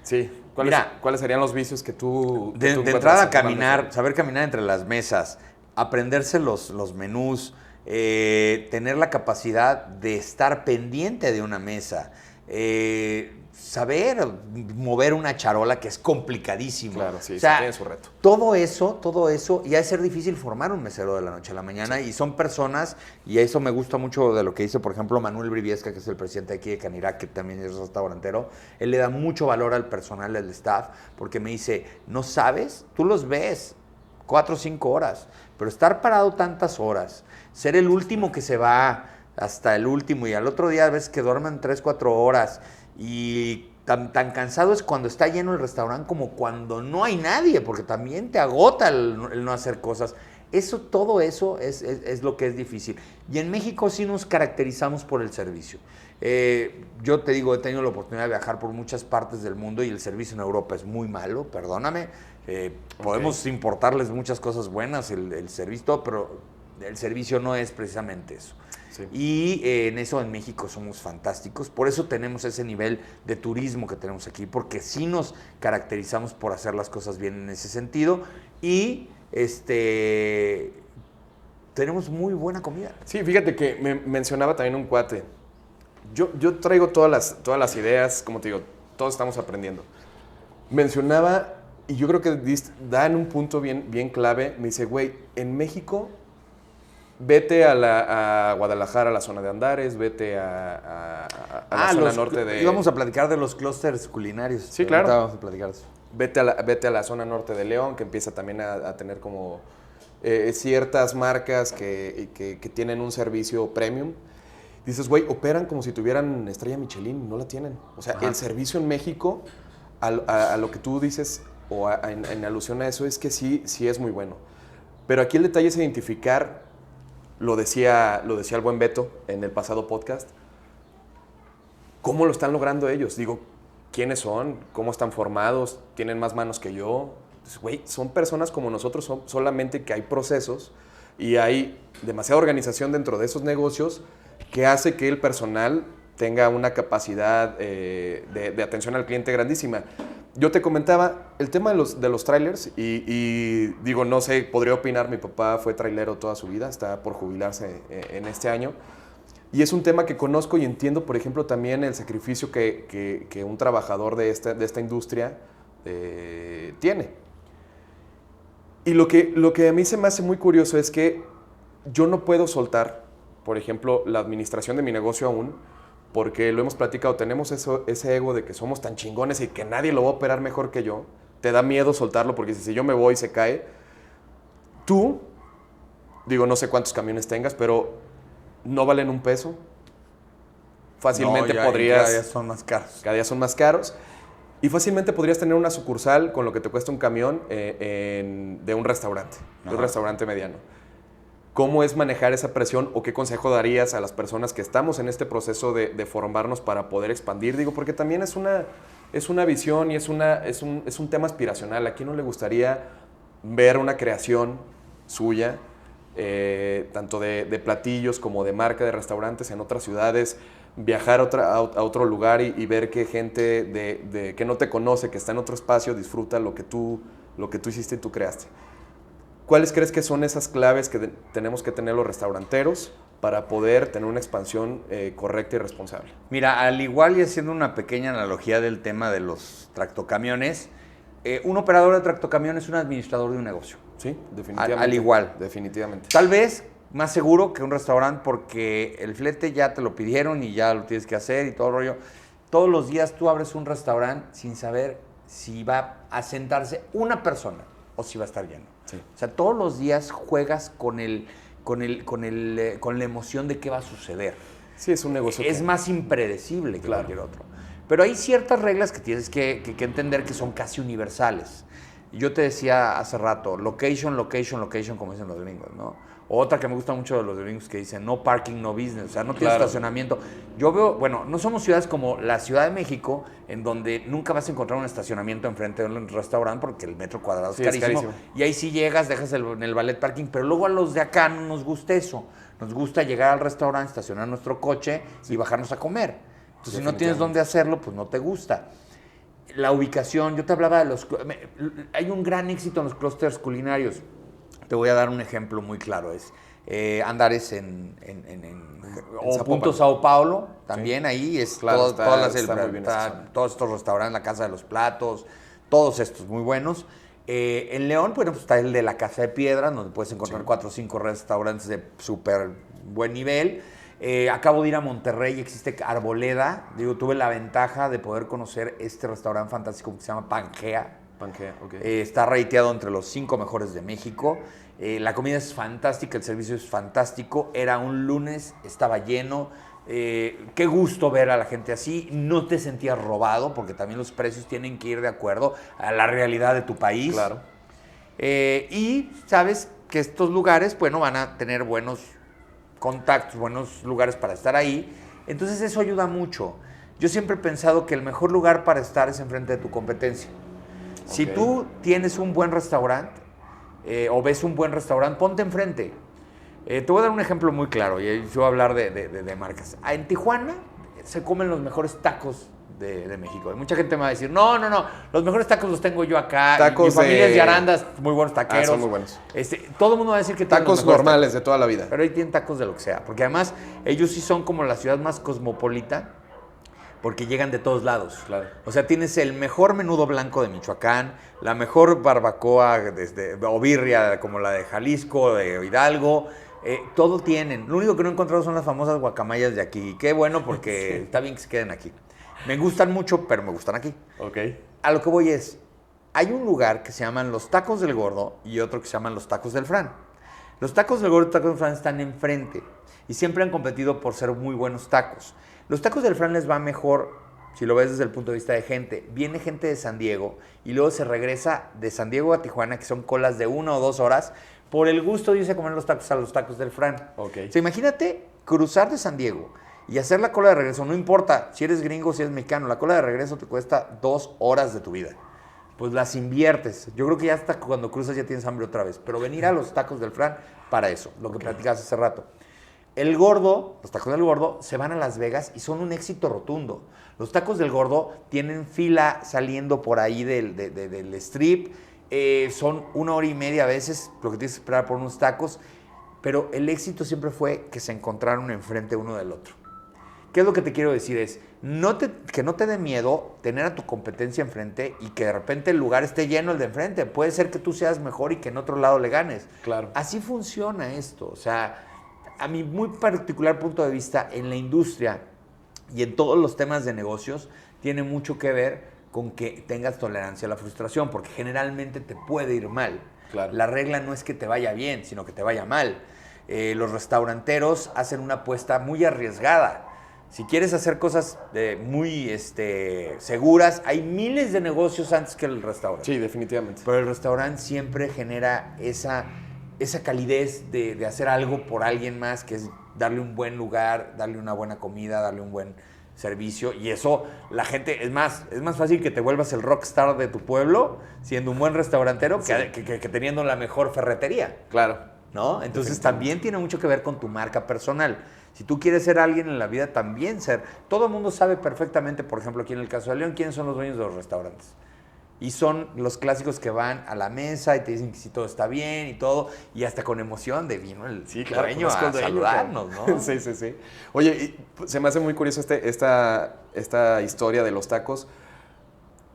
Sí. ¿Cuáles serían los vicios que tú de entrada a caminar, saber caminar entre las mesas, aprenderse los menús, tener la capacidad de estar pendiente de una mesa, saber mover una charola, que es complicadísimo. Claro, sí, o sea, tiene su reto. Todo eso, y ha de ser difícil formar un mesero de la noche a la mañana, y son personas, y eso me gusta mucho de lo que dice, por ejemplo, Manuel Briviesca, que es el presidente aquí de Canirac, que también es restaurantero. Él le da mucho valor al personal, al staff, porque me dice, no sabes, tú los ves 4 o 5 horas, pero estar parado tantas horas, ser el último que se va hasta el último, y al otro día ves que duermen 3 o 4 horas, y tan cansado es cuando está lleno el restaurante como cuando no hay nadie, porque también te agota el no hacer cosas. Todo eso es lo que es difícil. Y en México sí nos caracterizamos por el servicio. Yo te digo, he tenido la oportunidad de viajar por muchas partes del mundo, y el servicio en Europa es muy malo, perdóname. Podemos importarles muchas cosas buenas, el servicio, pero el servicio no es precisamente eso. Sí. Y en eso en México somos fantásticos, por eso tenemos ese nivel de turismo que tenemos aquí, porque sí nos caracterizamos por hacer las cosas bien en ese sentido, y tenemos muy buena comida. Sí, fíjate que me mencionaba también un cuate. Yo traigo todas las ideas, como te digo, todos estamos aprendiendo. Mencionaba, y yo creo que da en un punto bien clave, me dice, güey, en México, vete a Guadalajara, a la zona de Andares, vete a la zona norte de... Íbamos a platicar de los clústeres culinarios. Sí, claro. Vamos a platicar de eso. Vete a la zona norte de León, que empieza también a tener como ciertas marcas que tienen un servicio premium. Dices, güey, operan como si tuvieran estrella Michelin, no la tienen. O sea, el servicio en México, a lo que tú dices, o en alusión a eso, es que sí es muy bueno. Pero aquí el detalle es identificar, lo decía el buen Beto en el pasado podcast, ¿cómo lo están logrando ellos? Digo, ¿quiénes son? ¿Cómo están formados? ¿Tienen más manos que yo? Entonces, güey, son personas como nosotros, solamente que hay procesos y hay demasiada organización dentro de esos negocios que hace que el personal tenga una capacidad de atención al cliente grandísima. Yo te comentaba el tema de los trailers y digo, no sé, podría opinar, mi papá fue trailero toda su vida, está por jubilarse en este año. Y es un tema que conozco y entiendo, por ejemplo, también el sacrificio que un trabajador de esta industria tiene. Y lo que a mí se me hace muy curioso es que yo no puedo soltar, por ejemplo, la administración de mi negocio aún, porque lo hemos platicado, tenemos ese ego de que somos tan chingones y que nadie lo va a operar mejor que yo. Te da miedo soltarlo porque si yo me voy se cae. Tú, digo, no sé cuántos camiones tengas, pero no valen un peso. Fácilmente podrías... Cada día son más caros. Cada día son más caros. Y fácilmente podrías tener una sucursal con lo que te cuesta un camión de un restaurante, de un restaurante mediano. ¿Cómo es manejar esa presión o qué consejo darías a las personas que estamos en este proceso de formarnos para poder expandir? Digo, porque también es una visión y es un tema aspiracional. ¿A quién no le gustaría ver una creación suya, tanto de platillos como de marca de restaurantes en otras ciudades, viajar a otro lugar y ver que gente que no te conoce, que está en otro espacio, disfruta lo que tú hiciste y tú creaste? ¿Cuáles crees que son esas claves que tenemos que tener los restauranteros para poder tener una expansión correcta y responsable? Mira, al igual y haciendo una pequeña analogía del tema de los tractocamiones, un operador de tractocamión es un administrador de un negocio. Sí, definitivamente. Al igual. Definitivamente. Tal vez más seguro que un restaurante porque el flete ya te lo pidieron y ya lo tienes que hacer y todo el rollo. Todos los días tú abres un restaurante sin saber si va a sentarse una persona o si va a estar lleno. Sí. O sea, todos los días juegas con la emoción de qué va a suceder. Sí, es un negocio. Es más impredecible que cualquier otro. Pero hay ciertas reglas que tienes que entender que son casi universales. Yo te decía hace rato, location, location, location, como dicen los gringos, ¿no? Otra que me gusta mucho de los gringos que dicen, no parking, no business, o sea, no tienes estacionamiento. Yo veo, bueno, no somos ciudades como la Ciudad de México, en donde nunca vas a encontrar un estacionamiento enfrente de un restaurante porque el metro cuadrado es carísimo. Y ahí sí llegas, dejas en el valet parking, pero luego a los de acá no nos gusta eso. Nos gusta llegar al restaurante, estacionar nuestro coche y bajarnos a comer. Entonces, si no tienes dónde hacerlo, pues no te gusta. La ubicación, yo te hablaba de hay un gran éxito en los clústeres culinarios. Te voy a dar un ejemplo muy claro, es Andares o Punto Sao Paulo, también sí. Ahí es claro, todos estos restaurantes, la Casa de los Platos, todos estos muy buenos. En León, bueno, pues está el de la Casa de Piedra, donde puedes encontrar 4 o 5 restaurantes de súper buen nivel. Acabo de ir a Monterrey, existe Arboleda. Digo, tuve la ventaja de poder conocer este restaurante fantástico que se llama Pangea. Está rateado entre los 5 mejores de México. La comida es fantástica, el servicio es fantástico. Era un lunes, estaba lleno. Qué gusto ver a la gente así. No te sentías robado, porque también los precios tienen que ir de acuerdo a la realidad de tu país. Claro. Y sabes que estos lugares, bueno, van a tener buenos contactos, buenos lugares para estar ahí. Entonces eso ayuda mucho. Yo siempre he pensado que el mejor lugar para estar es enfrente de tu competencia. Si tú tienes un buen restaurante o ves un buen restaurante, ponte enfrente. Te voy a dar un ejemplo muy claro y yo voy a hablar de marcas. En Tijuana se comen los mejores tacos de México. Y mucha gente me va a decir, no, los mejores tacos los tengo yo acá. Tacos mi familia es de Arandas, muy buenos taqueros. Son muy buenos. Todo el mundo va a decir que tacos normales de toda la vida. Pero ahí tienen tacos de lo que sea. Porque además ellos sí son como la ciudad más cosmopolita. Porque llegan de todos lados. Claro. O sea, tienes el mejor menudo blanco de Michoacán, la mejor barbacoa o birria como la de Jalisco, de Hidalgo. Todo tienen. Lo único que no he encontrado son las famosas guacamayas de aquí. Qué bueno porque está bien que se queden aquí. Me gustan mucho, pero me gustan aquí. A lo que voy es, hay un lugar que se llaman los Tacos del Gordo y otro que se llaman los Tacos del Fran. Los Tacos del Gordo y los Tacos del Fran están enfrente y siempre han competido por ser muy buenos tacos. Los Tacos del Fran les va mejor, si lo ves desde el punto de vista de gente. Viene gente de San Diego y luego se regresa de San Diego a Tijuana, que son colas de 1 o 2 horas, por el gusto de irse a comer los tacos a los Tacos del Fran. O sea, imagínate cruzar de San Diego y hacer la cola de regreso. No importa si eres gringo o si eres mexicano, la cola de regreso te cuesta 2 horas de tu vida. Pues las inviertes. Yo creo que ya hasta cuando cruzas ya tienes hambre otra vez. Pero venir a los Tacos del Fran para eso, lo que platicabas hace rato. El Gordo, los Tacos del Gordo, se van a Las Vegas y son un éxito rotundo. Los Tacos del Gordo tienen fila saliendo por ahí del strip. Son 1 hora y media a veces lo que tienes que esperar por unos tacos. pero el éxito siempre fue que se encontraron enfrente uno del otro. ¿Qué es lo que te quiero decir? Es que no te dé miedo tener a tu competencia enfrente y que de repente el lugar esté lleno el de enfrente. Puede ser que tú seas mejor y que en otro lado le ganes. Claro. Así funciona esto. O sea, a mi muy particular punto de vista, en la industria y en todos los temas de negocios, tiene mucho que ver con que tengas tolerancia a la frustración, porque generalmente te puede ir mal. Claro. La regla no es que te vaya bien, sino que te vaya mal. Los restauranteros hacen una apuesta muy arriesgada. Si quieres hacer cosas muy seguras, hay miles de negocios antes que el restaurante. Sí, definitivamente. Pero el restaurante siempre genera esa calidez de hacer algo por alguien más, que es darle un buen lugar, darle una buena comida, darle un buen servicio. Y eso, la gente, es más fácil que te vuelvas el rockstar de tu pueblo siendo un buen restaurantero sí. que teniendo la mejor ferretería. Claro. ¿No? Entonces también tiene mucho que ver con tu marca personal. Si tú quieres ser alguien en la vida, también ser. Todo el mundo sabe perfectamente, por ejemplo, aquí en el caso de León, quiénes son los dueños de los restaurantes. Y son los clásicos que van a la mesa y te dicen que si todo está bien y todo, y hasta con emoción de vino el dueño a saludarnos, ¿no? Sí, sí, sí. Oye, se me hace muy curioso esta historia de los tacos.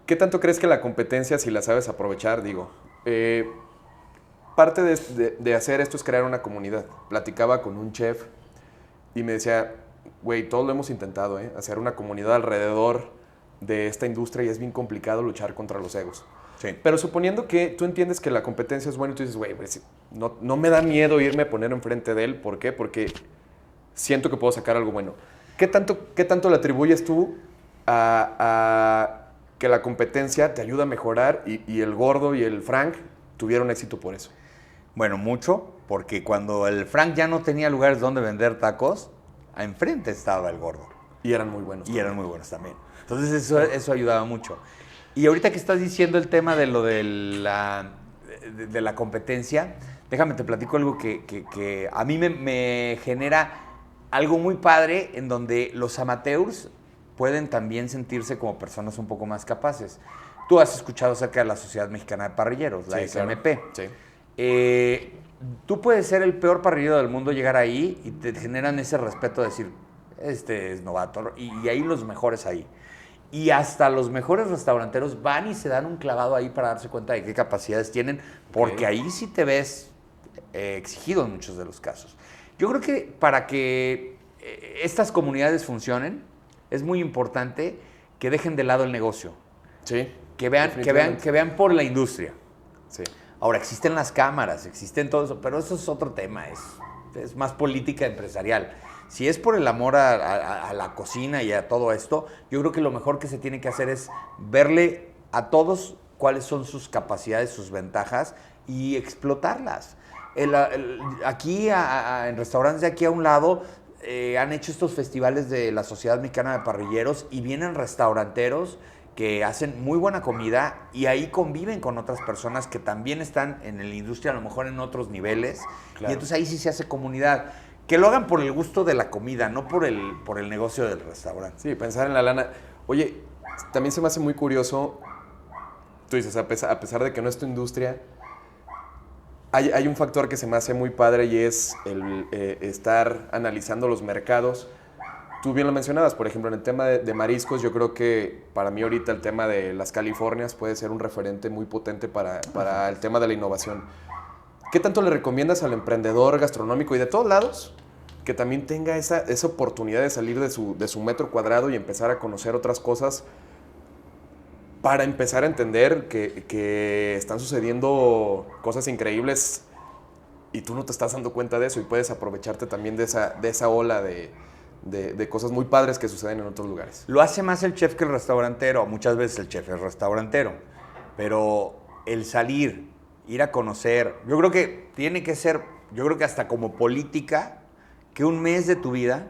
¿Qué tanto crees que la competencia, si la sabes aprovechar, parte de hacer esto es crear una comunidad? Platicaba con un chef y me decía, güey, todos lo hemos intentado, hacer una comunidad alrededor de esta industria y es bien complicado luchar contra los egos. Sí. Pero suponiendo que tú entiendes que la competencia es buena y tú dices, güey, no me da miedo irme a poner enfrente de él. ¿Por qué? Porque siento que puedo sacar algo bueno. ¿Qué tanto le atribuyes tú a que la competencia te ayuda a mejorar y el Gordo y el Frank tuvieron éxito por eso? Bueno, mucho, porque cuando el Frank ya no tenía lugares donde vender tacos, enfrente estaba el Gordo. Y eran muy buenos. Y eran muy buenos también. Entonces eso ayudaba mucho. Y ahorita que estás diciendo el tema de lo de la competencia, déjame te platico algo que a mí me genera algo muy padre, en donde los amateurs pueden también sentirse como personas un poco más capaces. Tú has escuchado acerca de la Sociedad Mexicana de Parrilleros, la SMP. Claro. Sí. Tú puedes ser el peor parrillero del mundo, llegar ahí y te generan ese respeto de decir, este es novato, y ahí los mejores ahí. Y hasta los mejores restauranteros van y se dan un clavado ahí para darse cuenta de qué capacidades tienen, porque ahí sí te ves exigido en muchos de los casos. Yo creo que para que estas comunidades funcionen, es muy importante que dejen de lado el negocio. Sí. Que vean por la industria. Sí. Ahora, existen las cámaras, existen todo eso, pero eso es otro tema, es más política empresarial. Si es por el amor a la cocina y a todo esto, yo creo que lo mejor que se tiene que hacer es verle a todos cuáles son sus capacidades, sus ventajas y explotarlas. Aquí, en restaurantes de aquí a un lado, han hecho estos festivales de la Sociedad Mexicana de Parrilleros y vienen restauranteros que hacen muy buena comida y ahí conviven con otras personas que también están en la industria, a lo mejor en otros niveles. Claro. Y entonces ahí sí se hace comunidad. Que lo hagan por el gusto de la comida, no por el negocio del restaurante. Sí, pensar en la lana. Oye, también se me hace muy curioso, tú dices, a pesar de que no es tu industria, hay un factor que se me hace muy padre y es el estar analizando los mercados. Tú bien lo mencionabas, por ejemplo, en el tema de mariscos, yo creo que para mí ahorita el tema de las Californias puede ser un referente muy potente para el tema de la innovación. ¿Qué tanto le recomiendas al emprendedor gastronómico y de todos lados que también tenga esa oportunidad de salir de su metro cuadrado y empezar a conocer otras cosas para empezar a entender que están sucediendo cosas increíbles y tú no te estás dando cuenta de eso y puedes aprovecharte también de esa ola de cosas muy padres que suceden en otros lugares? Lo hace más el chef que el restaurantero. Muchas veces el chef es restaurantero. Pero el salir, ir a conocer, yo creo que tiene que ser, hasta como política, que un mes de tu vida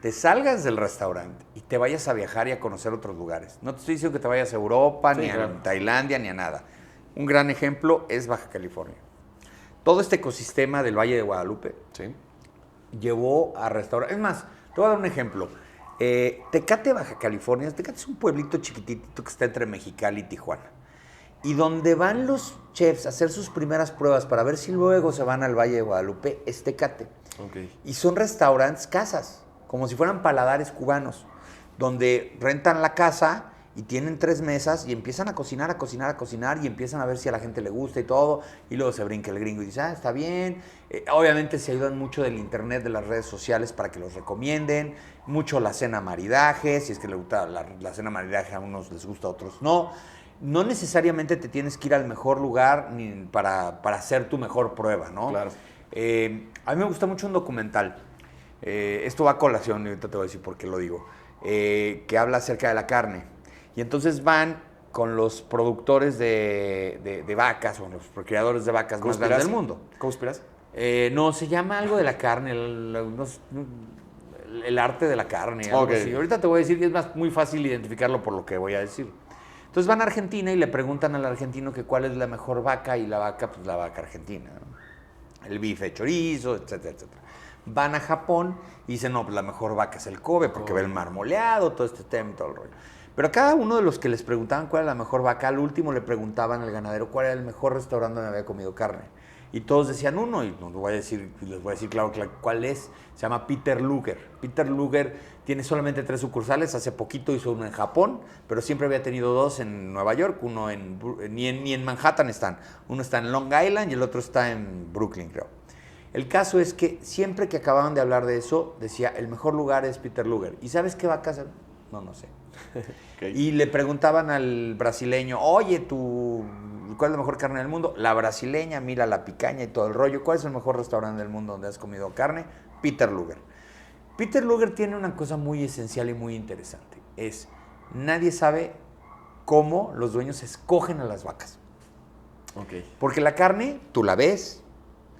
te salgas del restaurante y te vayas a viajar y a conocer otros lugares. No te estoy diciendo que te vayas a Europa, ni a Tailandia, ni a nada. Un gran ejemplo es Baja California. Todo este ecosistema del Valle de Guadalupe llevó a restaurantes. Es más, te voy a dar un ejemplo. Tecate, Baja California. Tecate es un pueblito chiquitito que está entre Mexicali y Tijuana. Y donde van los chefs a hacer sus primeras pruebas para ver si luego se van al Valle de Guadalupe es Tecate. Ok. Y son restaurantes, casas, como si fueran paladares cubanos, donde rentan la casa y tienen 3 mesas y empiezan a cocinar y empiezan a ver si a la gente le gusta y todo, y luego se brinca el gringo y dice, está bien. Obviamente se ayudan mucho del internet, de las redes sociales para que los recomienden, mucho la cena maridaje, si es que le gusta la cena maridaje, a unos les gusta, a otros no. No necesariamente te tienes que ir al mejor lugar ni para hacer tu mejor prueba, ¿no? Claro. A mí me gusta mucho un documental, esto va a colación y ahorita te voy a decir por qué lo digo, que habla acerca de la carne. Y entonces van con los productores de vacas o los criadores de vacas más grandes del mundo. ¿Conspiras? No, se llama algo de la carne, el arte de la carne, algo así. Ahorita te voy a decir que es muy fácil identificarlo por lo que voy a decir. Entonces van a Argentina y le preguntan al argentino que cuál es la mejor vaca, y la vaca, pues la vaca argentina, ¿no? El bife chorizo, etcétera, etcétera. Van a Japón y dicen, no, pues la mejor vaca es el Kobe, porque ve el marmoleado, todo este tema y todo el rollo. Pero a cada uno de los que les preguntaban cuál era la mejor vaca, al último le preguntaban al ganadero cuál era el mejor restaurante donde había comido carne. Y todos decían uno, y les voy a decir claro cuál es. Se llama Peter Luger. Peter Luger tiene solamente 3 sucursales, hace poquito hizo uno en Japón, pero siempre había tenido 2 en Nueva York, uno ni en Manhattan están. Uno está en Long Island y el otro está en Brooklyn, creo. El caso es que siempre que acababan de hablar de eso, decía, el mejor lugar es Peter Luger. ¿Y sabes qué vaca? No sé. Okay. Y le preguntaban al brasileño, oye, ¿cuál es la mejor carne del mundo? La brasileña, mira la picaña y todo el rollo. ¿Cuál es el mejor restaurante del mundo donde has comido carne? Peter Luger. Peter Luger tiene una cosa muy esencial y muy interesante. Nadie sabe cómo los dueños escogen a las vacas. Okay. Porque la carne, tú la ves,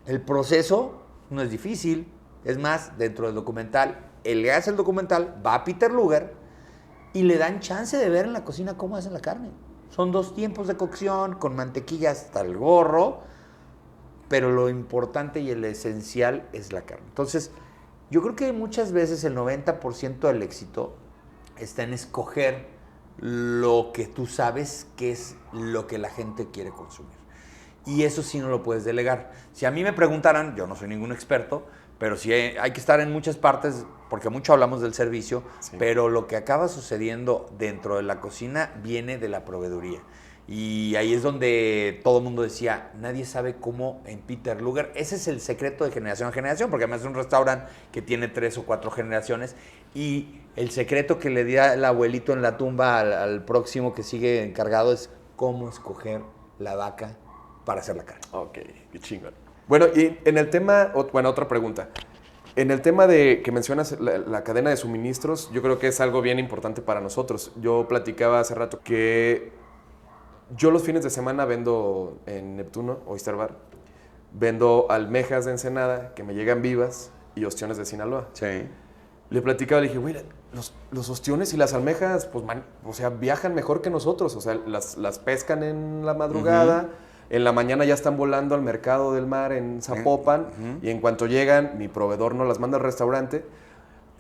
el proceso no es difícil. Es más, dentro del documental, él le hace el documental, va a Peter Luger y le dan chance de ver en la cocina cómo hacen la carne. Son 2 tiempos de cocción, con mantequilla hasta el gorro, pero lo importante y el esencial es la carne. Entonces, yo creo que muchas veces el 90% del éxito está en escoger lo que tú sabes que es lo que la gente quiere consumir. Y eso sí no lo puedes delegar. Si a mí me preguntaran, yo no soy ningún experto, pero sí hay que estar en muchas partes, porque mucho hablamos del servicio, sí. Pero lo que acaba sucediendo dentro de la cocina viene de la proveeduría. Y ahí es donde todo el mundo decía, nadie sabe cómo en Peter Luger. Ese es el secreto de generación a generación, porque además es un restaurante que tiene 3 o 4 generaciones. Y el secreto que le da el abuelito en la tumba al próximo que sigue encargado es cómo escoger la vaca para hacer la carne. Ok, qué chingón. Bueno, y en el tema, otra pregunta. En el tema de que mencionas la cadena de suministros, yo creo que es algo bien importante para nosotros. Yo platicaba hace rato que yo los fines de semana vendo en Neptuno, Oyster Bar, vendo almejas de Ensenada que me llegan vivas y ostiones de Sinaloa. Sí. Le platicaba, le dije, güey, los ostiones y las almejas, pues, viajan mejor que nosotros. O sea, las pescan en la madrugada. Uh-huh. En la mañana ya están volando al mercado del mar en Zapopan. Uh-huh. Y en cuanto llegan, mi proveedor nos las manda al restaurante.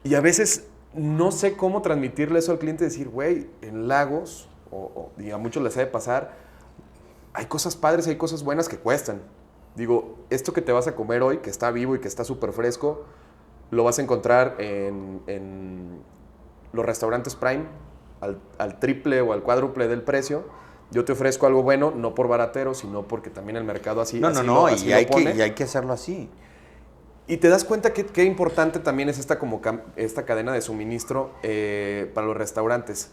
Y a veces no sé cómo transmitirle eso al cliente, decir, güey, en Lagos, y a muchos les ha de pasar, hay cosas padres, hay cosas buenas que cuestan. Digo, esto que te vas a comer hoy, que está vivo y que está súper fresco, lo vas a encontrar en los restaurantes Prime al triple o al cuádruple del precio. Yo te ofrezco algo bueno, no por baratero, sino porque también el mercado así lo pone. Y hay que hacerlo así. Y te das cuenta que qué importante también es esta cadena de suministro para los restaurantes.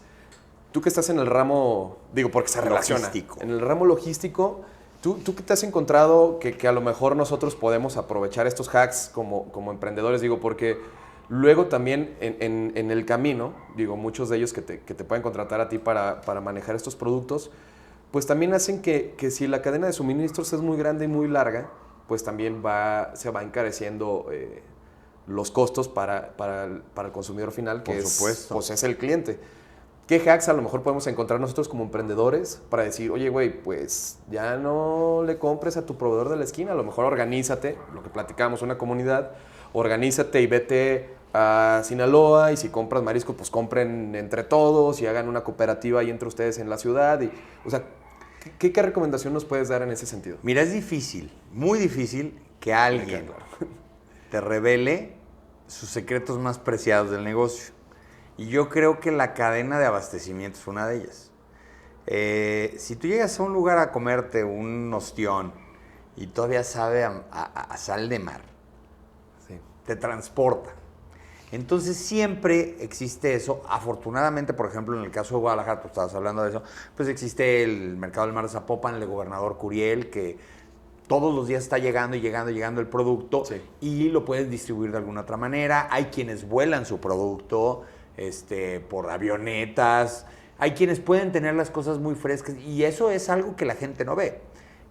Tú que estás en el ramo, digo, porque se relaciona. Logístico. En el ramo logístico, ¿tú qué te has encontrado que a lo mejor nosotros podemos aprovechar estos hacks como emprendedores? Digo, porque luego también en el camino, digo, muchos de ellos que te pueden contratar a ti para manejar estos productos, pues también hacen que si la cadena de suministros es muy grande y muy larga, pues también se va encareciendo los costos para el consumidor final, que es el cliente. ¿Qué hacks a lo mejor podemos encontrar nosotros como emprendedores para decir, oye, güey, pues ya no le compres a tu proveedor de la esquina, a lo mejor organízate, lo que platicábamos, una comunidad, organízate y vete a Sinaloa, y si compras marisco, pues compren entre todos y hagan una cooperativa ahí entre ustedes en la ciudad. O sea, ¿Qué recomendación nos puedes dar en ese sentido? Mira, es difícil, muy difícil que alguien te revele sus secretos más preciados del negocio. Y yo creo que la cadena de abastecimiento es una de ellas. Si tú llegas a un lugar a comerte un ostión y todavía sabe a sal de mar, sí, te transporta. Entonces siempre existe eso. Afortunadamente, por ejemplo, en el caso de Guadalajara, tú estabas hablando de eso, pues existe el mercado del mar de Zapopan, el de Gobernador Curiel, que todos los días está llegando el producto, sí, y lo puedes distribuir de alguna otra manera. Hay quienes vuelan su producto por avionetas. Hay quienes pueden tener las cosas muy frescas y eso es algo que la gente no ve.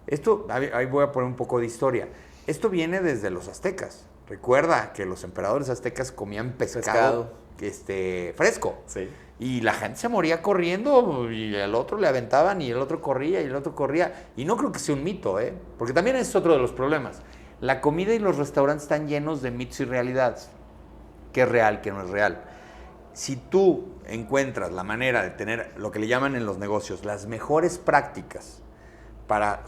Esto, ahí voy a poner un poco de historia. Esto viene desde los aztecas. Recuerda que los emperadores aztecas comían pescado. Fresco. Sí. Y la gente se moría corriendo y al otro le aventaban y el otro corría y el otro corría. Y no creo que sea un mito, porque también es otro de los problemas. La comida y los restaurantes están llenos de mitos y realidades. ¿Qué es real, qué no es real? Si tú encuentras la manera de tener lo que le llaman en los negocios las mejores prácticas para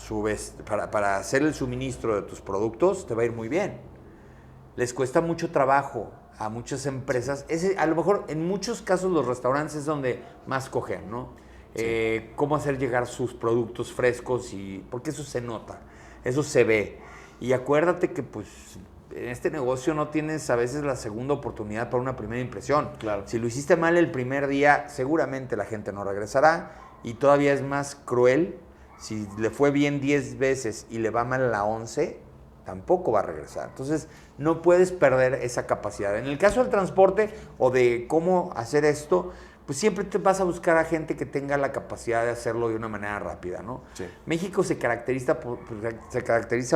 hacer el suministro de tus productos, te va a ir muy bien. Les cuesta mucho trabajo a muchas empresas. A lo mejor en muchos casos los restaurantes es donde más cogen, ¿no? Sí. Cómo hacer llegar sus productos frescos, porque eso se nota, eso se ve. Y acuérdate que pues en este negocio no tienes a veces la segunda oportunidad para una primera impresión. Claro. Si lo hiciste mal el primer día, seguramente la gente no regresará. Y todavía es más cruel, si le fue bien 10 veces y le va mal a la 11, tampoco va a regresar. Entonces, no puedes perder esa capacidad. En el caso del transporte o de cómo hacer esto, pues siempre te vas a buscar a gente que tenga la capacidad de hacerlo de una manera rápida, ¿no? Sí. México se caracteriza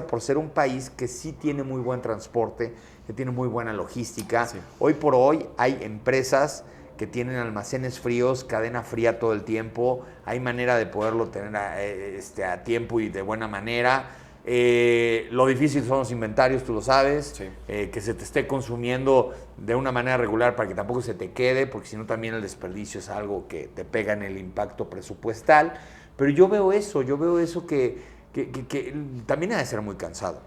por ser un país que sí tiene muy buen transporte, que tiene muy buena logística. Sí. Hoy por hoy hay empresas que tienen almacenes fríos, cadena fría todo el tiempo, hay manera de poderlo tener a tiempo y de buena manera. Lo difícil son los inventarios, tú lo sabes, sí. Que se te esté consumiendo de una manera regular para que tampoco se te quede, porque si no también el desperdicio es algo que te pega en el impacto presupuestal. Pero yo veo eso que también ha de ser muy cansado.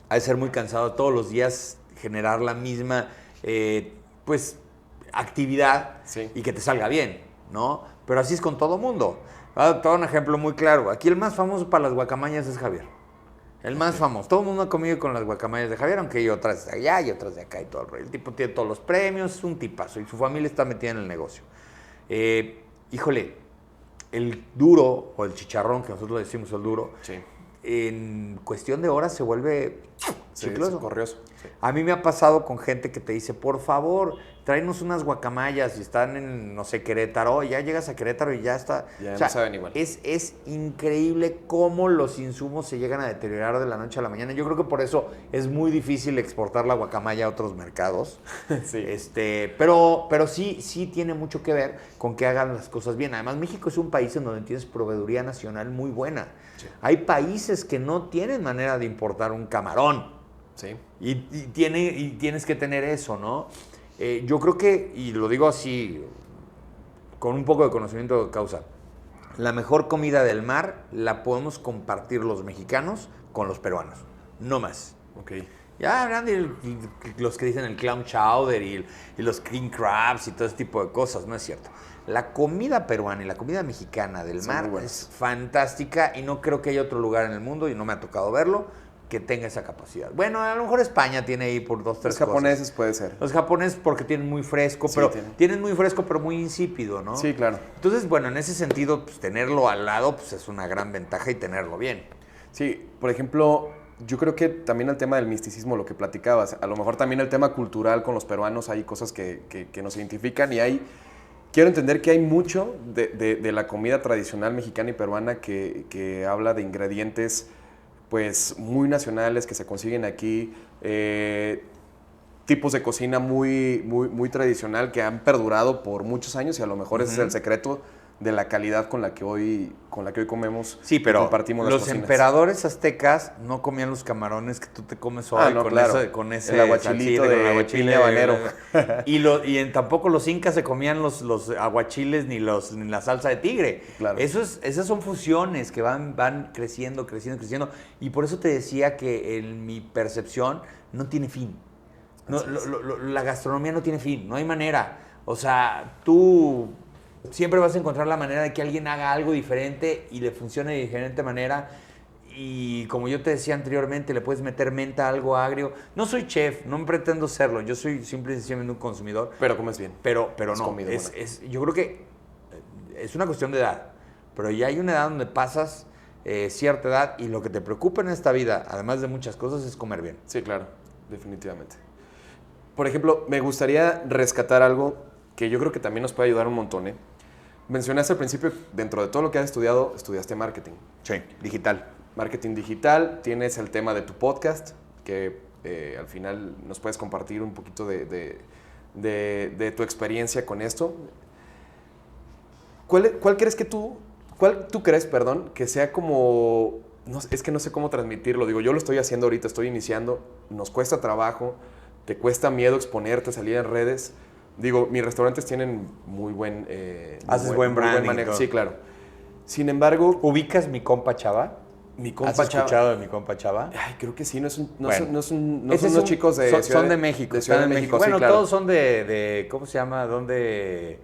Ha de ser muy cansado todos los días generar la misma actividad, sí, y que te salga bien, ¿no? Pero así es con todo mundo. Voy a dar un ejemplo muy claro. Aquí el más famoso para las guacamayas es Javier. El más famoso. Todo el mundo ha comido con las guacamayas de Javier, aunque hay otras de allá y otras de acá y todo el rollo. El tipo tiene todos los premios, es un tipazo y su familia está metida en el negocio. Híjole, el duro o el chicharrón, que nosotros le decimos el duro, sí, en cuestión de horas se vuelve chicloso. Corrioso. Sí. A mí me ha pasado con gente que te dice, por favor, tráenos unas guacamayas y están en, no sé, Querétaro, y ya llegas a Querétaro y ya está. Ya no saben igual. Es increíble cómo los insumos se llegan a deteriorar de la noche a la mañana. Yo creo que por eso es muy difícil exportar la guacamaya a otros mercados. Sí. Pero sí tiene mucho que ver con que hagan las cosas bien. Además, México es un país en donde tienes proveeduría nacional muy buena. Sí. Hay países que no tienen manera de importar un camarón. Sí. Y tienes que tener eso, ¿no? Yo creo que, y lo digo así, con un poco de conocimiento de causa, la mejor comida del mar la podemos compartir los mexicanos con los peruanos, no más. Okay. Ya habrán los que dicen el clam chowder y los king crabs y todo ese tipo de cosas, no es cierto. La comida peruana y la comida mexicana del mar es fantástica y no creo que haya otro lugar en el mundo, y no me ha tocado verlo, que tenga esa capacidad. Bueno, a lo mejor España tiene ahí por 2-3 cosas. Los japoneses puede ser. Los japoneses porque tienen muy fresco, sí, pero tienen muy fresco, pero muy insípido, ¿no? Sí, claro. Entonces, bueno, en ese sentido, pues tenerlo al lado, pues es una gran ventaja y tenerlo bien. Sí, por ejemplo, yo creo que también el tema del misticismo, lo que platicabas, a lo mejor también el tema cultural con los peruanos, hay cosas que nos identifican y quiero entender que hay mucho de la comida tradicional mexicana y peruana que habla de ingredientes pues muy nacionales que se consiguen aquí, tipos de cocina muy tradicional que han perdurado por muchos años y a lo mejor ese es el secreto de la calidad con la que hoy comemos. Sí, pero y compartimos las los cocinas. emperadores aztecas no comían los camarones que tú te comes hoy no, con, claro. con ese el aguachilito salsita, de con el aguachile piña habanero. Tampoco los incas se comían los aguachiles ni la salsa de tigre. Claro. Esas son fusiones que van creciendo. Y por eso te decía que en mi percepción no tiene fin. No, la gastronomía no tiene fin, no hay manera. O sea, tú siempre vas a encontrar la manera de que alguien haga algo diferente y le funcione de diferente manera. Y como yo te decía anteriormente, le puedes meter menta a algo agrio. No soy chef, no pretendo serlo. Yo soy simple y sencillamente un consumidor. Pero comes bien. Pero Es no, comida buena. yo creo que es una cuestión de edad. Pero ya hay una edad donde pasas cierta edad y lo que te preocupa en esta vida, además de muchas cosas, es comer bien. Sí, claro, definitivamente. Por ejemplo, me gustaría rescatar algo que yo creo que también nos puede ayudar un montón, ¿eh? Mencionaste al principio, dentro de todo lo que has estudiado, estudiaste marketing. Sí, digital. Marketing digital, tienes el tema de tu podcast, que al final nos puedes compartir un poquito de tu experiencia con esto. ¿Cuál tú crees, que sea como... No, es que no sé cómo transmitirlo. Digo, yo lo estoy haciendo ahorita, estoy iniciando, nos cuesta trabajo, te cuesta miedo exponerte, salir en redes. Digo, mis restaurantes tienen muy buen... Haces buen branding. manejo. Sí, claro. Sin embargo... ¿Ubicas mi compa Chava? Mi compa ¿Has escuchado de mi compa Chava? Ay, creo que sí. No son Ese unos chicos de... Son de México. De Ciudad de México, Bueno, sí, claro. todos son de ¿cómo se llama? De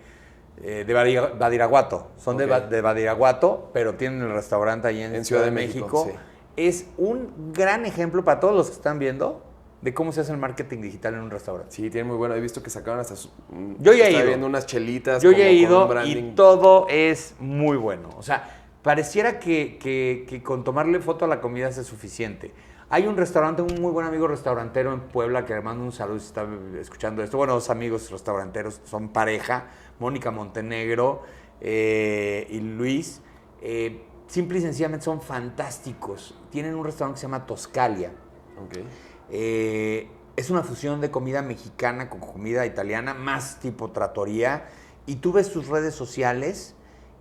Badiraguato. Son Ok. de Badiraguato, pero tienen el restaurante ahí en Ciudad de México. sí. Es un gran ejemplo para todos los que están viendo de cómo se hace el marketing digital en un restaurante. Sí, tienen muy bueno. He visto que sacaron hasta... Yo ya he estaba ido. viendo unas chelitas. Yo ya he con ido un branding. y todo es muy bueno. O sea, pareciera que con tomarle foto a la comida es suficiente. Hay un restaurante, un muy buen amigo restaurantero en Puebla, que le mando un saludo si está escuchando esto. Bueno, dos amigos restauranteros, son pareja, Mónica Montenegro y Luis. Simple y sencillamente son fantásticos. Tienen un restaurante que se llama Toscalia. Ok. Es una fusión de comida mexicana con comida italiana, más tipo trattoria. Y tú ves sus redes sociales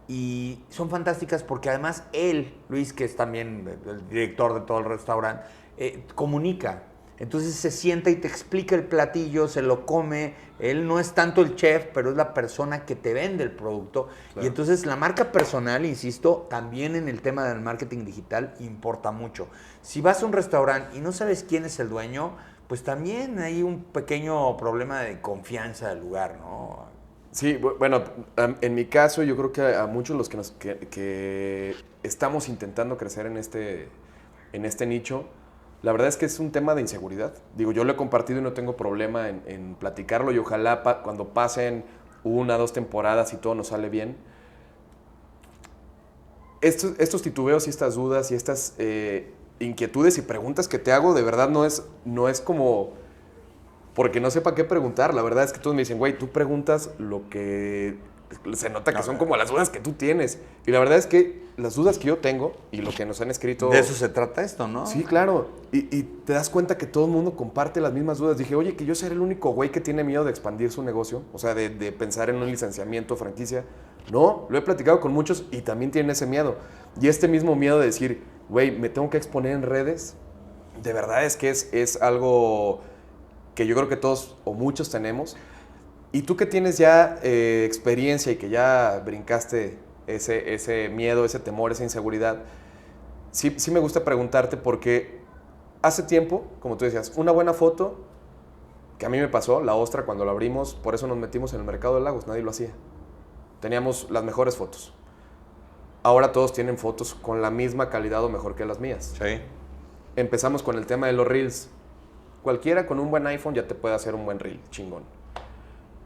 y son fantásticas porque además él, Luis, que es también el director de todo el restaurante, comunica. Entonces se sienta y te explica el platillo, se lo come. Él no es tanto el chef, pero es la persona que te vende el producto. Claro. Y entonces la marca personal, insisto, también en el tema del marketing digital importa mucho. Si vas a un restaurante y no sabes quién es el dueño, pues también hay un pequeño problema de confianza del lugar, ¿no? Sí, bueno, en mi caso yo creo que a muchos los que estamos intentando crecer en este nicho, la verdad es que es un tema de inseguridad. Digo, yo lo he compartido y no tengo problema en platicarlo y ojalá cuando pasen 1 o 2 temporadas y todo nos sale bien. Estos titubeos y estas dudas y estas inquietudes y preguntas que te hago, de verdad no es como porque no sepa qué preguntar. La verdad es que todos me dicen, güey, tú preguntas lo que se nota que son como las dudas que tú tienes. Y la verdad es que las dudas que yo tengo y lo que nos han escrito... De eso se trata esto, ¿no? Sí, claro. Y te das cuenta que todo el mundo comparte las mismas dudas. Dije, oye, que yo seré el único güey que tiene miedo de expandir su negocio. O sea, de pensar en un licenciamiento, franquicia. No, lo he platicado con muchos y también tienen ese miedo. Y este mismo miedo de decir, güey, me tengo que exponer en redes. De verdad es que es algo que yo creo que todos o muchos tenemos. Y tú que tienes ya experiencia y que ya brincaste ese miedo, ese temor, esa inseguridad, sí me gusta preguntarte porque hace tiempo, como tú decías, una buena foto, que a mí me pasó, la ostra cuando la abrimos, por eso nos metimos en el mercado de Lagos, nadie lo hacía. Teníamos las mejores fotos. Ahora todos tienen fotos con la misma calidad o mejor que las mías. Sí. Empezamos con el tema de los reels. Cualquiera con un buen iPhone ya te puede hacer un buen reel, chingón.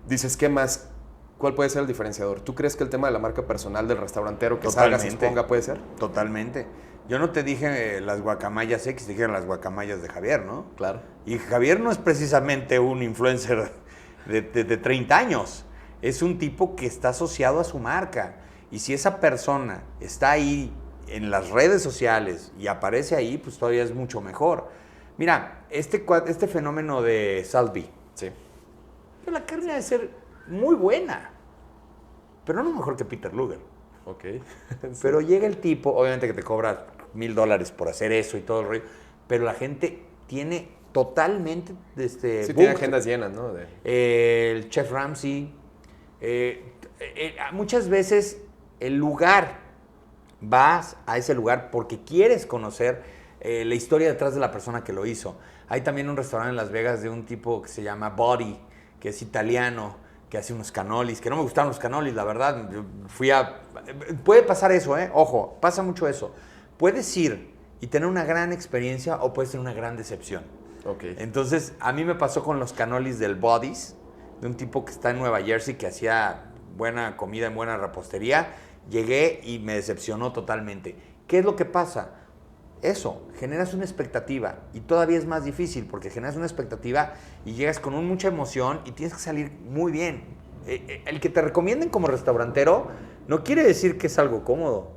Dices, ¿qué más? ¿Cuál puede ser el diferenciador? ¿Tú crees que el tema de la marca personal del restaurantero que salga, se exponga, puede ser? Totalmente. Yo no te dije las guacamayas X, te dije las guacamayas de Javier, ¿no? Claro. Y Javier no es precisamente un influencer de 30 años. Es un tipo que está asociado a su marca. Y si esa persona está ahí en las redes sociales y aparece ahí, pues todavía es mucho mejor. Mira, este fenómeno de Salvi. Sí. La carne debe ser muy buena, pero no mejor que Peter Luger. Ok. Pero llega el tipo, obviamente que te cobra $1,000 por hacer eso y todo el rollo, pero la gente tiene totalmente Sí, tiene agendas llenas, ¿no? el Chef Ramsay. Muchas veces el lugar, vas a ese lugar porque quieres conocer la historia detrás de la persona que lo hizo. Hay también un restaurante en Las Vegas de un tipo que se llama Body, que es italiano, que hace unos cannolis, que no me gustaron los cannolis, la verdad. Yo puede pasar eso, ojo, pasa mucho eso. Puedes ir y tener una gran experiencia o puedes tener una gran decepción. Ok. Entonces, a mí me pasó con los cannolis del Bodies, de un tipo que está en Nueva Jersey, que hacía buena comida en buena repostería. Llegué y me decepcionó totalmente. ¿Qué es lo que pasa? Eso, generas una expectativa y todavía es más difícil porque generas una expectativa y llegas con mucha emoción y tienes que salir muy bien. El que te recomienden como restaurantero no quiere decir que es algo cómodo.